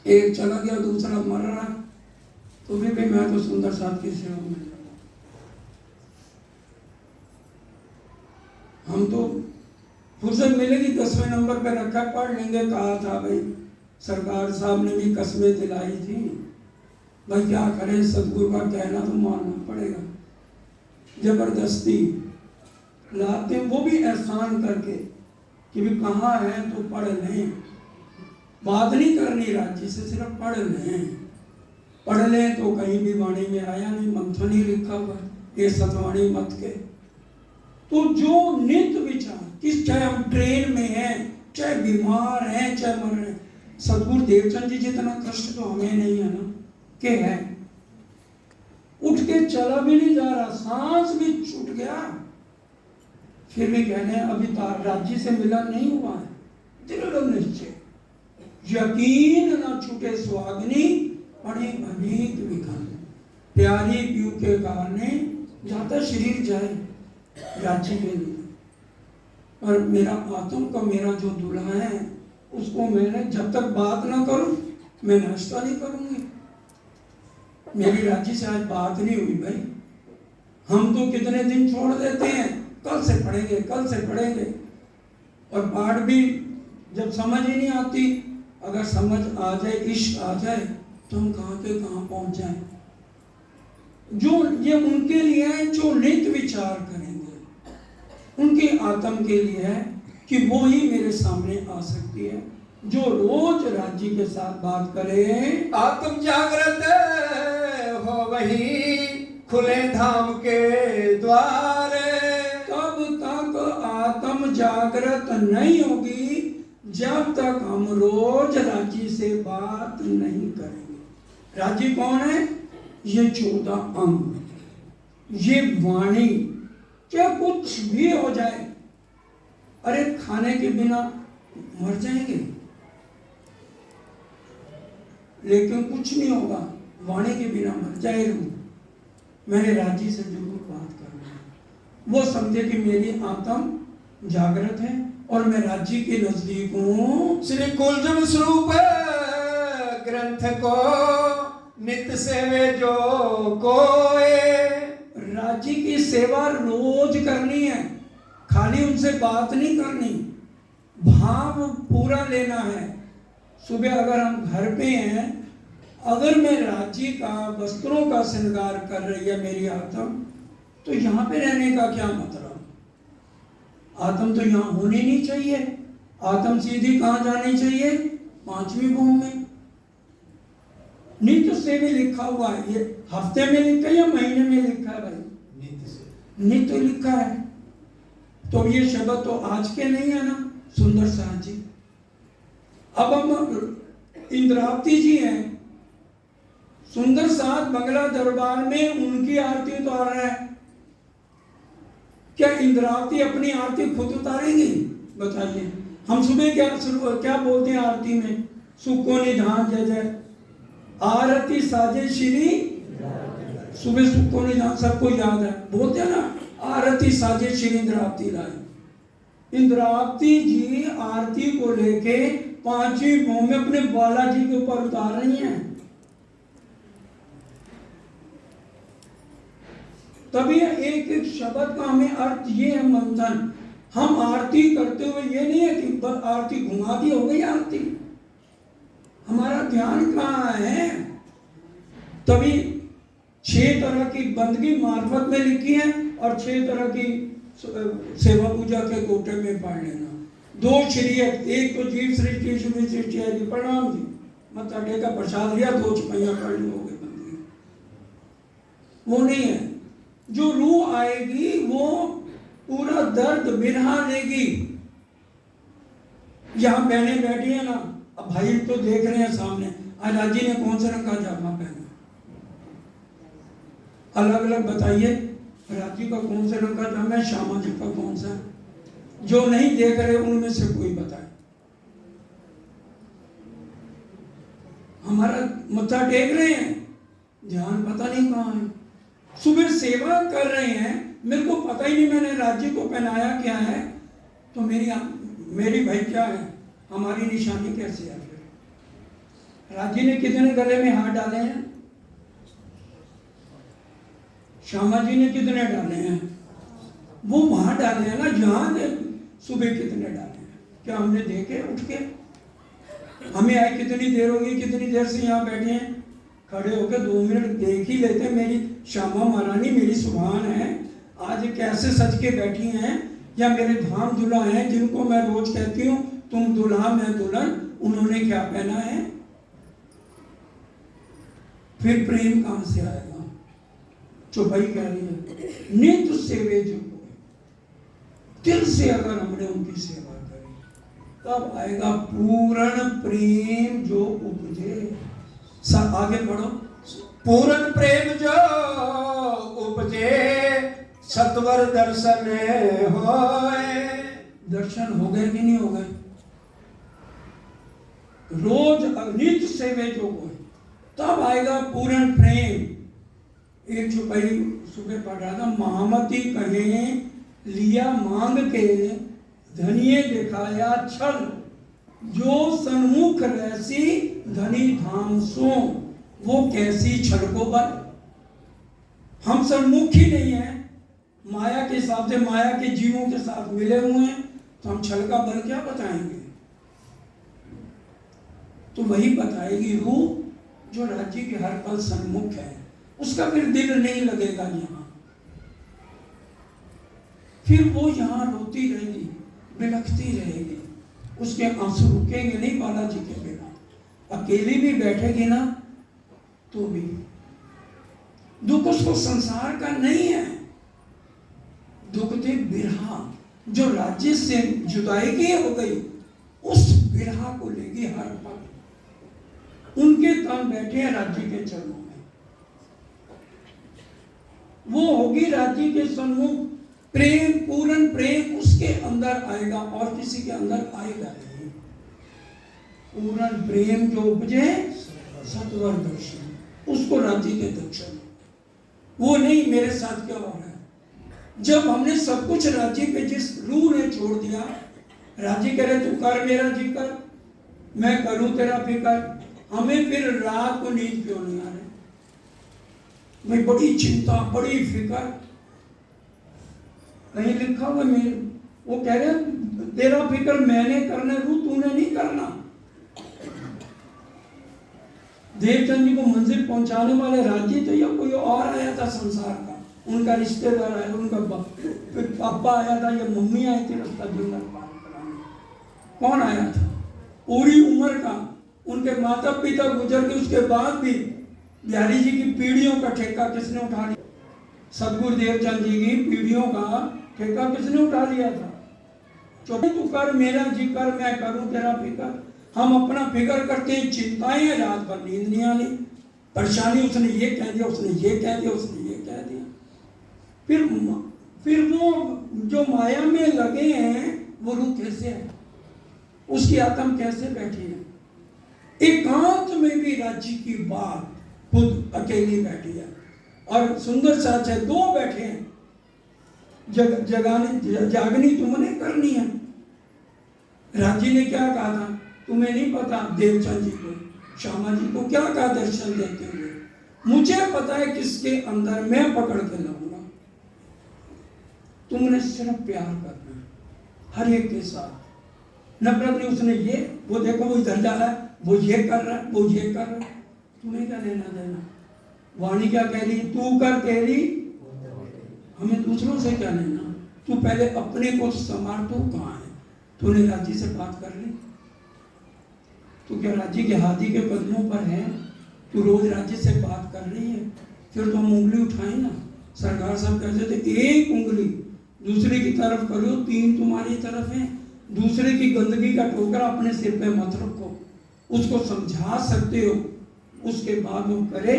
एक चला गया, दूसरा मर रहा, तो भी भाई मैं तो सुंदर साहब की सेवा में, हम तो फुर्सत मिलेगी 10वें नंबर पे रखा, पढ़ लेंगे। कहा था भाई, सरकार साहब ने भी कसमें दिलाई थी, भाई क्या करें, सदगुरु का कहना तो मानना पड़ेगा। जबरदस्ती लाते, वो भी एहसान करके कि भी कहाँ है तो पढ़ लें। बात नहीं करनी राज्य से, सिर्फ पढ़ लें। पढ़ लें तो कहीं भी वाणी में आया नहीं, मंथन ही लिखा हुआ ये सतवाणी मत के। तो जो नित्य विचार, किस चाहे हम ट्रेन में हैं, चाहे बीमार हैं, चाहे मर रहे हैं, सदगुरु देवचंद जी जितना कष्ट तो हमें नहीं है ना, के है। उठ के चला भी नहीं जा रहा, सांस भी छूट गया, फिर भी कहने अभी राज्य से मिलन नहीं हुआ है। दृढ़ निश्चय, यकीन न छूटे सुहागनी, पड़े अनेक विघन, प्यारी पीयू के कारणे जाता शरीर जाए राज्य के लिए। और मेरा आत्म का मेरा जो दूल्हा है, उसको मैंने जब तक बात ना करूं, मैं नाश्ता नहीं करूंगी। मेरी राज्य से आज बात नहीं हुई भाई। हम तो कितने दिन छोड़ देते हैं, कल से पढ़ेंगे, कल से पढ़ेंगे, और पाठ भी जब समझ ही नहीं आती। अगर समझ आ जाए, इश्क आ जाए, तो हम कहाँ के कहाँ पहुंच जाएं। जो ये उनके लिए है जो नित्य विचार करेंगे, उनकी आत्म के लिए है कि वो ही मेरे सामने आ सकती है, जो रोज राज्य के साथ बात करे। आत्म जागृत हो वही खुले धाम के द्वार। तब तक आत्म जागृत नहीं होगी जब तक हम रोज राज्य से बात नहीं करेंगे। राज्य कौन है? ये 14 अंग, ये वाणी, क्या कुछ भी हो जाए, अरे खाने के बिना मर जाएंगे, लेकिन कुछ नहीं होगा, वाणी के बिना मर जाए। मेरे राज्य से जरूर बात करना है, वो समझे कि मेरी आत्म जागृत है और मैं राज्य के नजदीक हूँ। श्री कुलजुग स्वरूप ग्रंथ को नित्य सेवे जो कोए। राज्य की सेवा रोज करनी है, खाली उनसे बात नहीं करनी, भाव पूरा लेना है। सुबह अगर हम घर पे हैं, अगर मैं राज्य का वस्त्रों का श्रृंगार कर रही है मेरी आत्म, तो यहाँ पे रहने का क्या मतलब? आत्म तो यहाँ होनी नहीं चाहिए। आत्म सीधी कहाँ जानी चाहिए? 5वीं भूमि में। नित्य से भी लिखा हुआ है, ये हफ्ते में लिखा है या महीने में लिखा है भाई? नित्य लिखा है। तो ये शब्द तो आज के नहीं है ना, सुंदर साथ जी। अब हम इंद्रावती जी हैं, सुंदर साथ बंगला दरबार में उनकी आरती उतार रहे हैं। क्या इंद्रावती अपनी आरती खुद उतारेंगी? बताइए। हम सुबह क्या बोलते हैं आरती में? सुको निधान जय जय आरती साजे श्री। सुबह सुको निधान सबको याद है, बोलते हैं ना, आरती साजे श्री इंद्रावती राय। इंद्रावती जी आरती को लेके 5वीं भूमि में अपने बालाजी के ऊपर उतार रही हैं। तभी एक एक शब्द का हमें अर्थ ये है मंथन। हम आरती करते हुए ये नहीं है कि बस आरती घुमा दी हो गई आरती, हमारा ध्यान कहाँ है? तभी 6 तरह की बंदगी मार्फत में लिखी है और 6 तरह की सेवा पूजा के गोटे में पढ़ लेना। 2 श्री, एक तो जीव सृष्टि शुभ सृष्टि है जी, प्रणाम जी, मत अड्डे का प्रसाद लिया, 2 चपैया पढ़ ली, हो गई बंदगी। वो नहीं है। जो रूह आएगी वो पूरा दर्द बिरहा लेगी। यहाँ बहनें बैठी है ना, अब भाई तो देख रहे हैं सामने, आज राजी ने कौन सा रंग का जामा पहना? अलग अलग बताइए, राजी का कौन से रंग का जामा है, श्यामा जी का कौन सा? जो नहीं देख रहे उनमें से कोई बताए। हमारा मत्था टेक रहे हैं, ध्यान पता नहीं कहाँ है। सुबह सेवा कर रहे हैं, मेरे को पता ही नहीं मैंने राज्य को पहनाया क्या है, तो मेरी भाई क्या है, हमारी निशानी कैसे है? फिर राज्य ने कितने गले में हाथ डाले हैं? श्यामा जी ने कितने डाले हैं? वो वहां डाले हैं ना, जहां सुबह कितने डाले हैं? क्या हमने देखे उठ के? हमें आए कितनी देर होगी, कितनी देर से यहाँ बैठे हैं, खड़े होकर 2 मिनट देख ही लेते। मेरी श्यामा महारानी मेरी सुभान है, आज कैसे सज के बैठी हैं, या मेरे धाम दुल्हा हैं जिनको मैं रोज कहती हूँ तुम दुल्हा मैं दुल्हन, उन्होंने क्या पहना है? फिर प्रेम कहां से आएगा? चौपाई कह रही है नित्य सेवे जो दिल से अगर हमने उनकी सेवा करी, तब आएगा पूर्ण प्रेम जो उपजे। सब आगे पढ़ो। पूर्ण प्रेम जो उपजे सत्वर दर्शन होए। दर्शन हो गए कि नहीं हो गए? रोज नित्य सेवे जो होए, तब आएगा पूर्ण प्रेम। एक चौपाई सुबह पढ़ रहा था, महामती कहे लिया मांग के धनिये दिखाया छल, जो सन्मुख रहसी धनी धाम सो, वो कैसी छल को बल। हम सन्मुख ही नहीं है, माया के हिसाब से माया के जीवों के साथ मिले हुए हैं, तो हम छल का बल क्या बताएंगे? तो वही बताएगी रूह जो राज्य के हर पल सन्मुख है, उसका फिर दिल नहीं लगेगा यहाँ, फिर वो यहाँ रोती रहेगी, बिलखती रहेगी, उसके आंसू रुकेंगे नहीं बालाजी के बिना। अकेली भी बैठेगी ना तो भी दुख उसको संसार का नहीं है, दुख थे बिरहा, जो राज्य से जुदाई की हो गई, उस बिरहा को लेगी हर पल। उनके तन बैठे हैं राज्य के चरणों में, वो होगी राज्य के सन्मुख। प्रेम, पूर्ण प्रेम उसके अंदर आएगा और किसी के अंदर आएगा नहीं। पूर्ण प्रेम जो उपजे सत्वर दर्शन, उसको राज्य के दर्शन। वो नहीं मेरे साथ क्या हो रहा है। जब हमने सब कुछ राज्य पे, जिस रूह ने छोड़ दिया, राज्य करे तू कर मेरा जी कर, मैं करूं तेरा फिकर, हमें फिर रात को नींद क्यों नहीं आ रही भाई? बड़ी चिंता, बड़ी फिक्र, कहीं लिखा हुआ मेरे, वो कह रहे तेरा फिक्र मैंने करना रू, तूने नहीं करना। देवचंद जी को मंजिल पहुंचाने वाले राजी थे या कोई और आया था संसार का, उनका रिश्तेदार आया, उनका पापा आया था या मम्मी आई थी रास्ता जंगल पार कराने, कौन आया था? पूरी उम्र का उनके माता पिता गुजर के उसके बाद भी बिहारी जी की पीढ़ियों का ठेका किसने उठा लिया? सदगुरु देवचंद जी की पीढ़ियों का ठेका किसने उठा लिया था? चौबे तू कर मेरा जी कर, मैं करूं तेरा फिक्र। हम अपना फिक्र करते हैं, चिंताएं हैं, रात भर नींद नहीं आनी, परेशानी, उसने ये कह दिया, उसने ये कह दिया, उसने ये कह दिया। फिर वो जो माया में लगे हैं वो रूह कैसे है, उसकी आत्म कैसे बैठी है? एकांत में भी राज्य की बात खुद अकेली बैठी है। और सुंदर सच है, दो बैठे हैं, जागनी तुमने करनी है। राजी ने क्या कहा था तुम्हें नहीं पता? देवचंद जी को, श्यामा जी को क्या कहा दर्शन देते हुए? मुझे पता है किसके अंदर मैं पकड़ के लाऊंगा। तुमने सिर्फ प्यार करना है हर एक के साथ, नफरत नहीं। उसने ये, वो देखो वो इधर जा रहा है, वो ये कर रहा है, वो ये कर रहा है, तुम्हें क्या लेना देना? वाणी क्या कह रही है? तू कर तेरी, हमें दूसरों से क्या लेना? तू पहले अपने को संभाल। तू कहाँ है? तूने राजी से बात कर ली? तू क्या राजी के हाथी के कदमों पर है? तू रोज राजी से बात कर रही है? फिर तो हम उंगली उठाए ना। सरकार साहब कहते थे एक उंगली दूसरे की तरफ करो, तीन तुम्हारी तरफ है। दूसरे की गंदगी का टोकरा अपने सिर पे मत रखो। उसको समझा सकते हो, उसके बाद वो करे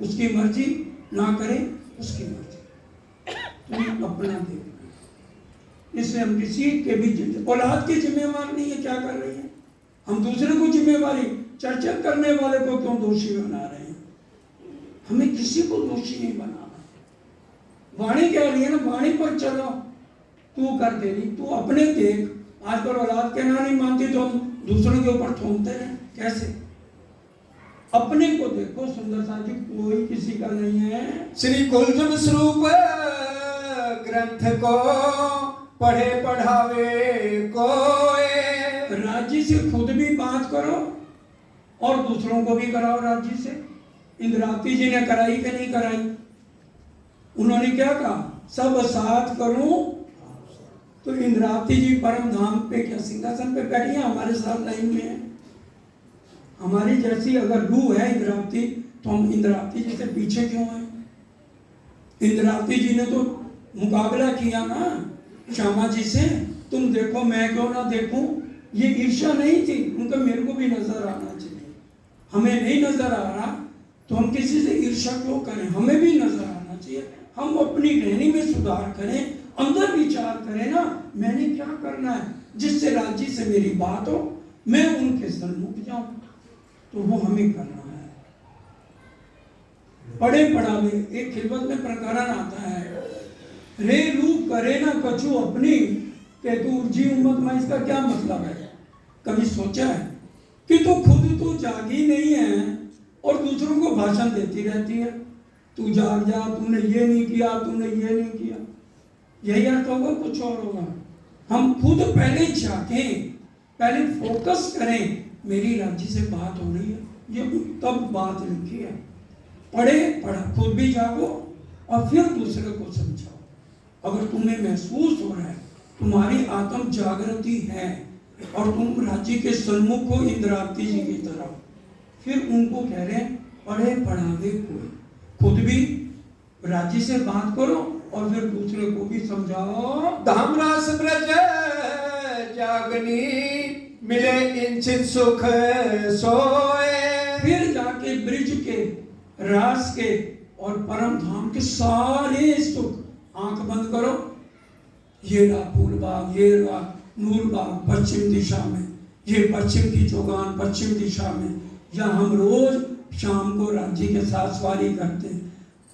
उसकी मर्जी, ना करे उसकी मर्जी। तुम अपना देखना। इसलिए हम किसी के भी औलाद की जिम्मेवार नहीं है क्या कर रही है। हम दूसरे को जिम्मेवारी, चर्चा करने वाले को क्यों दोषी बना रहे हैं? हमें किसी को दोषी नहीं बनाना। वाणी कह रही है ना, वाणी पर चलो, तू कर तेरी, तू अपने देख। आजकल औलाद कहना नहीं मानती तो हम दूसरों के ऊपर थोपते हैं। कैसे? अपने को देखो। सुंदर साथी कोई किसी का नहीं है। श्री कुलजुग स्वरूप ग्रंथ को पढ़े पढ़ावे कोई। राज्य से खुद भी बात करो और दूसरों को भी कराओ राज्य से। इंद्रावती जी ने कराई कि नहीं कराई? उन्होंने क्या कहा? सब साथ करूं। तो इंद्रावती जी परम धाम पे क्या सिंहासन पे बैठी है, हमारे साथ लाइन में है। हमारी जैसी अगर रूह है इंद्रावती, तो हम इंद्रावती जी से पीछे क्यों हैं? इंद्रावती जी ने तो मुकाबला किया ना श्यामा जी से, तुम देखो मैं क्यों ना देखूं। ये ईर्ष्या नहीं थी उनका, मेरे को भी नजर आना चाहिए। हमें नहीं नजर आ रहा तो हम किसी से ईर्ष्या क्यों करें? हमें भी नजर आना चाहिए। हम अपनी रहनी में सुधार करें, अंदर विचार करें ना, मैंने क्या करना है जिससे राज्य से मेरी बात हो, मैं उनके सन्मुख जाऊं। तो वो हमें करना है। पढ़े पढ़ावे एक खिलवत में प्रकरण आता है, रे रूप करे ना कछु अपनी, के तू उर्जी उम्मत में। इसका क्या मतलब है? कभी सोचा है कि तू खुद तो जागी नहीं है और दूसरों को भाषण देती रहती है, तू जाग जा, तूने ये नहीं किया, तूने ये नहीं किया। यही अर्थ होगा, कुछ और होगा। हम खुद पहले जागें, पहले फोकस करें, मेरी राज्य से बात हो रही है, ये तब बात लिखी है। पढ़े पढ़ा, खुद भी जागो और फिर दूसरे को समझाओ। अगर तुम्हें महसूस हो रहा है तुम्हारी आत्म जागृति है और तुम राज्य के सन्मुख हो इंद्रावती जी की तरफ, फिर उनको कह रहे हैं पढ़े पढ़ावे कोई। खुद भी राज्य से बात करो और फिर दूसरे को भी समझाओ। धाम रास ब्रज जागनी मिले इंचित सुख सोए। फिर जाके ब्रिज के, रास के और परम धाम के सारे सुख आंख बंद करो। ये रहा फूलबाग, ये रहा नूरबाग पश्चिम दिशा में, ये पश्चिम की चौगान पश्चिम दिशा में, जहाँ हम रोज शाम को राज्य के साथ सवारी करते हैं।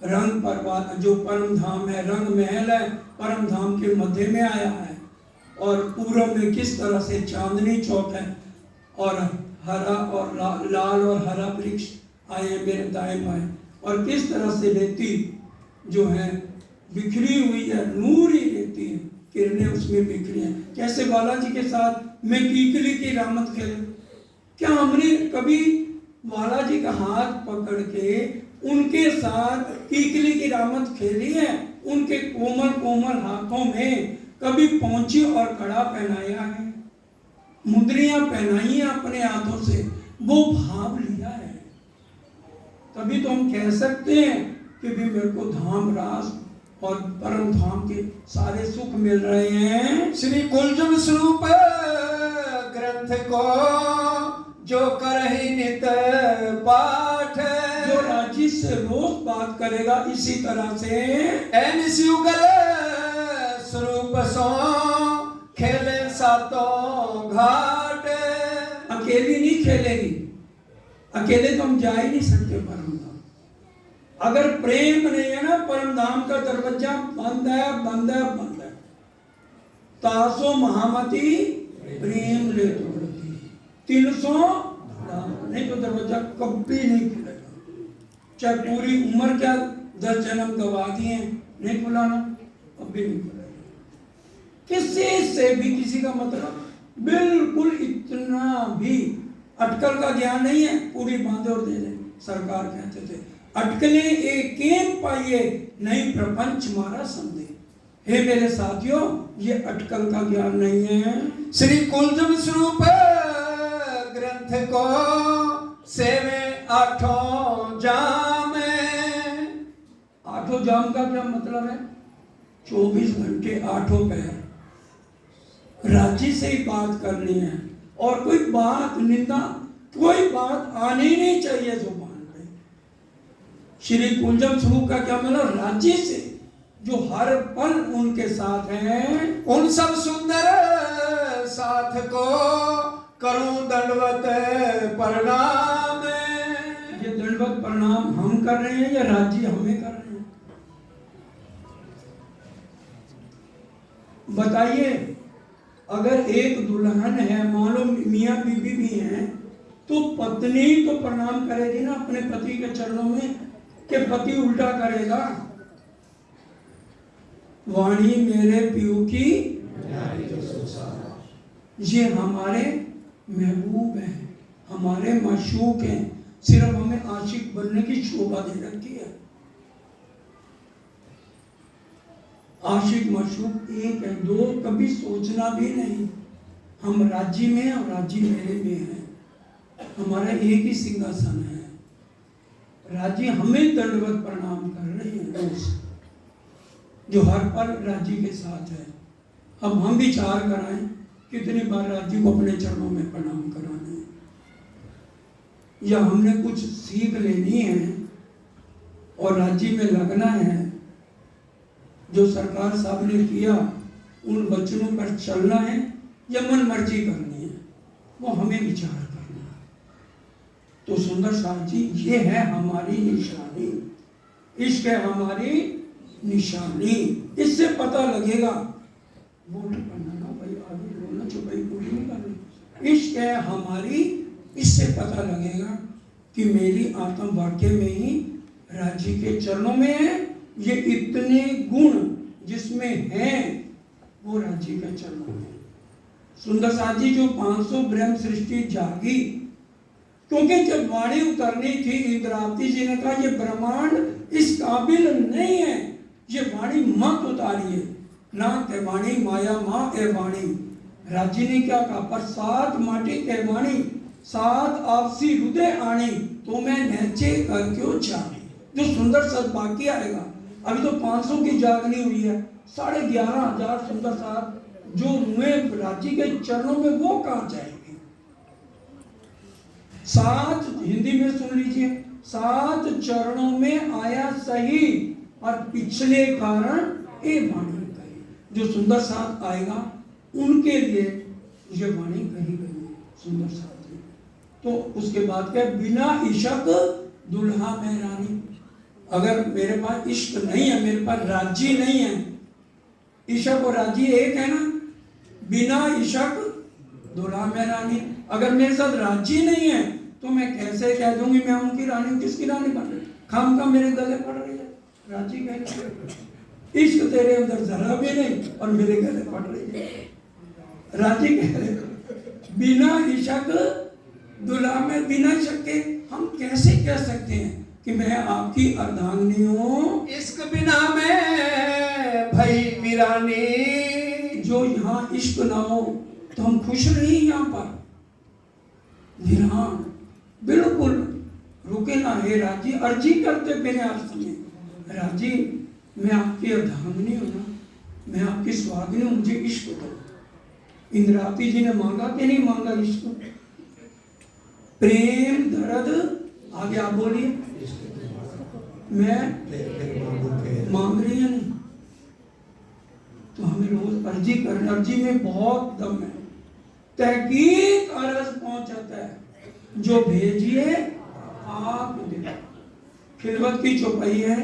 रंग पर्वत जो परम धाम है, रंग महल है, परम धाम के मध्य में आया है। और पूर्व में किस तरह से चांदनी चौक है और हरा और लाल और हरा वृक्ष आए मेरे दाएं बाएं, और किस तरह से रेती जो है बिखरी हुई है, नूर ही रेती है। किरणें उसमें बिखरी हैं। कैसे बालाजी के साथ मैं कीकली की रामत खेल, क्या हमने कभी बालाजी का हाथ पकड़ के उनके साथ कीकली की रामत खेली है? उनके कोमल कोमल हाथों में कभी पहुंची और कड़ा पहनाया है, मुद्रियां पहनाई हैं अपने हाथों से, वो भाव लिया है? तभी तो हम कह सकते हैं कि भी मेरे को धाम रास और परम धाम के सारे सुख मिल रहे हैं। श्री कुलजुम स्वरूप ग्रंथ को जो करहि नित पाठ, जो राजी से रोज बात करेगा इसी तरह से, एन युगल स्वरूप सो खेले सातों घाट। अकेली नहीं खेलेगी, अकेले तो हम जा ही नहीं सकते परम धाम। अगर प्रेम नहीं है ना, परम धाम का दरवाजा बंद है, बंद है, बंद है। तासो महामती प्रेम ले तोड़ती, 300 नहीं तो दरवाजा कभी नहीं खुलेगा। चाहे पूरी उम्र क्या 10 जन्म गवा दिए, नहीं खुलाना, कभी नहीं खुलेगा। किसी से भी किसी का मतलब बिल्कुल इतना भी अटकल का ज्ञान नहीं है, पूरी बांधे और दे दे। सरकार कहते थे अटकले एक पाइए नहीं प्रपंच मारा संदेह। हे मेरे साथियों, ये अटकल का ज्ञान नहीं है। श्री कुलजुम स्वरूप ग्रंथ को सेवे आठों जाम। आठों जाम का क्या मतलब है? 24 घंटे आठों पैर राजी से ही बात करनी है, और कोई बात निंदा, कोई बात आनी नहीं चाहिए जुबान पे। श्री कुंजम स्वरूप का क्या मतलब? राजी से, जो हर पल उनके साथ हैं। उन सब सुंदर साथ को करूं दंडवत प्रणाम। ये दंडवत प्रणाम हम कर रहे हैं या राजी हमें कर रहे हैं? बताइए, अगर एक दुल्हन है, मान लो मियाँ बीबी भी हैं, तो पत्नी तो प्रणाम करेगी ना अपने पति के चरणों में, कि पति उल्टा करेगा? वाणी मेरे पीयू की, ये हमारे महबूब हैं, हमारे माशूक हैं, सिर्फ हमें आशिक बनने की शोभा दे रखी है। आशिक माशूक एक है, दो कभी सोचना भी नहीं। हम राजी में और राजी मेरे में है, हमारा एक ही सिंहासन है। राजी हमें दंडवत प्रणाम कर रही है रोज, जो हर पल राजी के साथ है। अब हम विचार कराएं कितनी बार राजी को अपने चरणों में प्रणाम कराना है, या हमने कुछ सीख लेनी है और राजी में लगना है। जो सरकार साहब ने किया उन वचनों पर चलना है या मन मर्जी करनी है, वो हमें विचार करना है। तो सुंदर साहब जी, ये है हमारी निशानी, इश्क है हमारी निशानी। इससे पता लगेगा, वोट करना ना भाई, आगे बोलना, चुपाई पूरी नहीं करनी। इश्क है हमारी, इससे पता लगेगा कि मेरी आत्मा वाक्य में ही राजी के चरणों में है। ये इतने गुण जिसमें हैं वो राजी के चरणों में। सुंदर साथ जी, जो 500 ब्रह्म सृष्टि जागी, क्योंकि जब वाणी उतरनी थी, इंद्रावती जी ने कहा ये ब्रह्मांड इस काबिल नहीं है, ये वाणी मत उतारिए ना, के वाणी माया माँ ए वाणी। राजी ने क्या कहा? पर 7 माटी के वाणी 7 आपसी हृदय आनी, तो मैं नैचे कर क्यों जानी। जो सुंदर सद बाकी आएगा, अभी तो 500 की जागनी हुई है, 11,500 सुंदर साथ जो हुए राजी के चरणों में, वो कहाँ जाएंगे? 7 हिंदी में सुन लीजिए, 7 चरणों में आया सही, और पिछले कारण ए वाणी कही। जो सुंदर साथ आएगा उनके लिए ये वाणी कही गई है, सुंदर साथ। तो उसके बाद क्या? बिना इश्क दुल्हा में रानी। अगर मेरे पास इश्क नहीं है, मेरे पास राजी नहीं है, इश्क और राजी एक है ना, बिना इश्क दुल्हा में रानी। अगर मेरे साथ राजी नहीं है तो मैं कैसे कह दूंगी मैं उनकी रानी हूं? किसकी रानी बन रही? खाम का मेरे गले पड़ रही है, राजी कह रही है। इश्क तेरे अंदर जरा भी नहीं और मेरे गले पड़ रही है। राजी कह रहे बिना इश्क दुल्हा में बिना इश्क के हम कैसे कह सकते हैं कि मैं आपकी अर्धांगिनी हूँ। इश्क बिना में भई वीरानी। जो यहाँ इश्क ना हो तो हम खुश नहीं यहाँ पर, वीरान बिल्कुल रुके ना। हे राजी, अर्जी करते मेरे आश्रम में, राजी मैं आपकी अर्धांगिनी हूँ ना, मैं आपकी सुहागिनी हूँ, मुझे इश्क दो। इंद्रावती जी ने मांगा कि नहीं मांगा इश्क? प्रेम दर्द आगे आप बोलिए। मैं मांग रही है नहीं तो हमें रोज अर्जी करना। अर्जी में बहुत दम है। तहकीक अर्ज पहुंचाता है, जो भेजिए आप दे। खिलवत की चौपाई है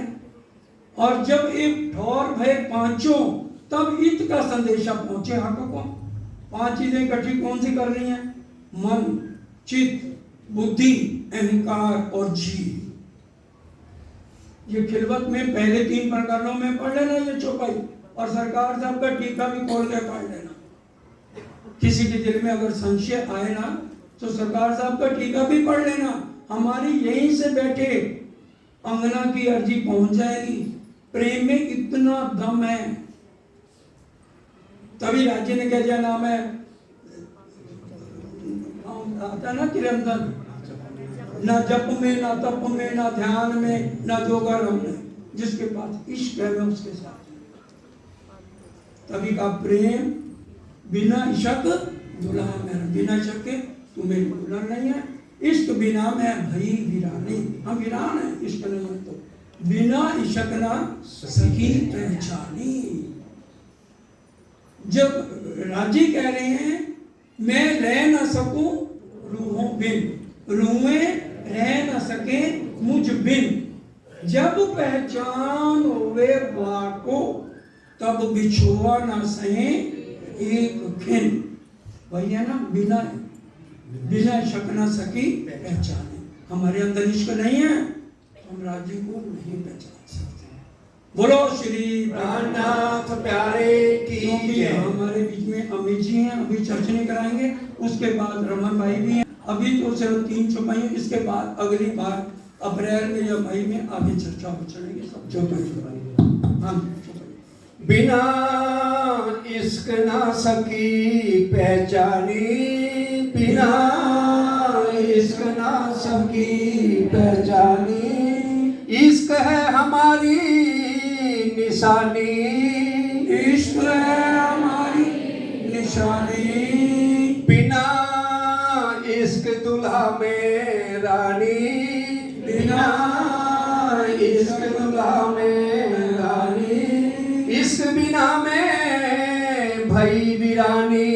और जब एक ठौर भय पांचों तब इत का संदेशा पहुंचे हक को। 5 चीजें इकट्ठी कौन सी कर रही हैं? मन, चित्त, बुद्धि, अहंकार और जीव। ये खिलवत में पहले 3 प्रकरणों में पढ़ लेना ये चौपाई, और सरकार साहब का टीका भी खोल के पढ़ लेना। किसी के दिल में अगर संशय आए ना तो सरकार साहब का टीका भी पढ़ लेना। हमारी यहीं से बैठे अंगना की अर्जी पहुंच जाएगी। प्रेम में इतना दम है। तभी राज्य ने क्या दिया नाम है आता ना चिरंतन, ना जप में ना तप में ना ध्यान में ना जोगर में, जिसके पास इश्क है मैं उसके साथ। तभी का प्रेम बिना इश्क दुल्हा मेरा, बिना इश्क के तू मेरी दुल्हन नहीं है। इश्क बिना मैं भई वीरानी, हम वीरान है इश्क नहीं है तो। बिना इश्क ना सकी पहचानी। जब राजी कह रहे हैं मैं रह ना सकूं रूहों बिन, रूहें रह न सके मुझ बिन। जब पहचान होवे बाको तब बिछुआ ना सहे एक खिन। वही है ना, बिना शक ना सकी पहचाने। हमारे अंदर इश्क नहीं है तो हम राज्य को नहीं पहचान सकते। बोलो श्री प्राणनाथ प्यारे की जय। हमारे बीच में अमित जी हैं, अभी चर्चा नहीं कराएंगे। उसके बाद रमन भाई भी हैं। अभी तो सिर्फ 3 चौपाई, इसके बाद अगली बार अप्रैल में या मई में आगे चर्चा हो चलेगी। सब चौपाई हाँ चौपाई। बिना इश्क ना सकी पहचानी, बिना इश्क ना सकी पहचानी। इश्क है हमारी निशानी, इश्क है हमारी निशानी। बिना इश्क दुल्हा में रानी, बिना इश्क दुल्हा में रानी। इश्क बिना में भई वीरानी,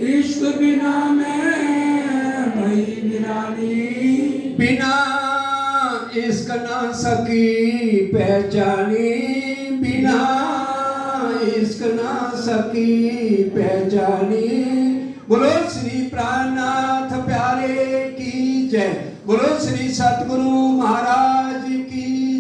इश्क बिना में भई वीरानी। बिना इश्क ना सकी पहचानी, बिना इश्क ना सकी पहचानी। बोलो श्री प्राणनाथ प्यारे की जय। बोलो श्री सतगुरु महाराज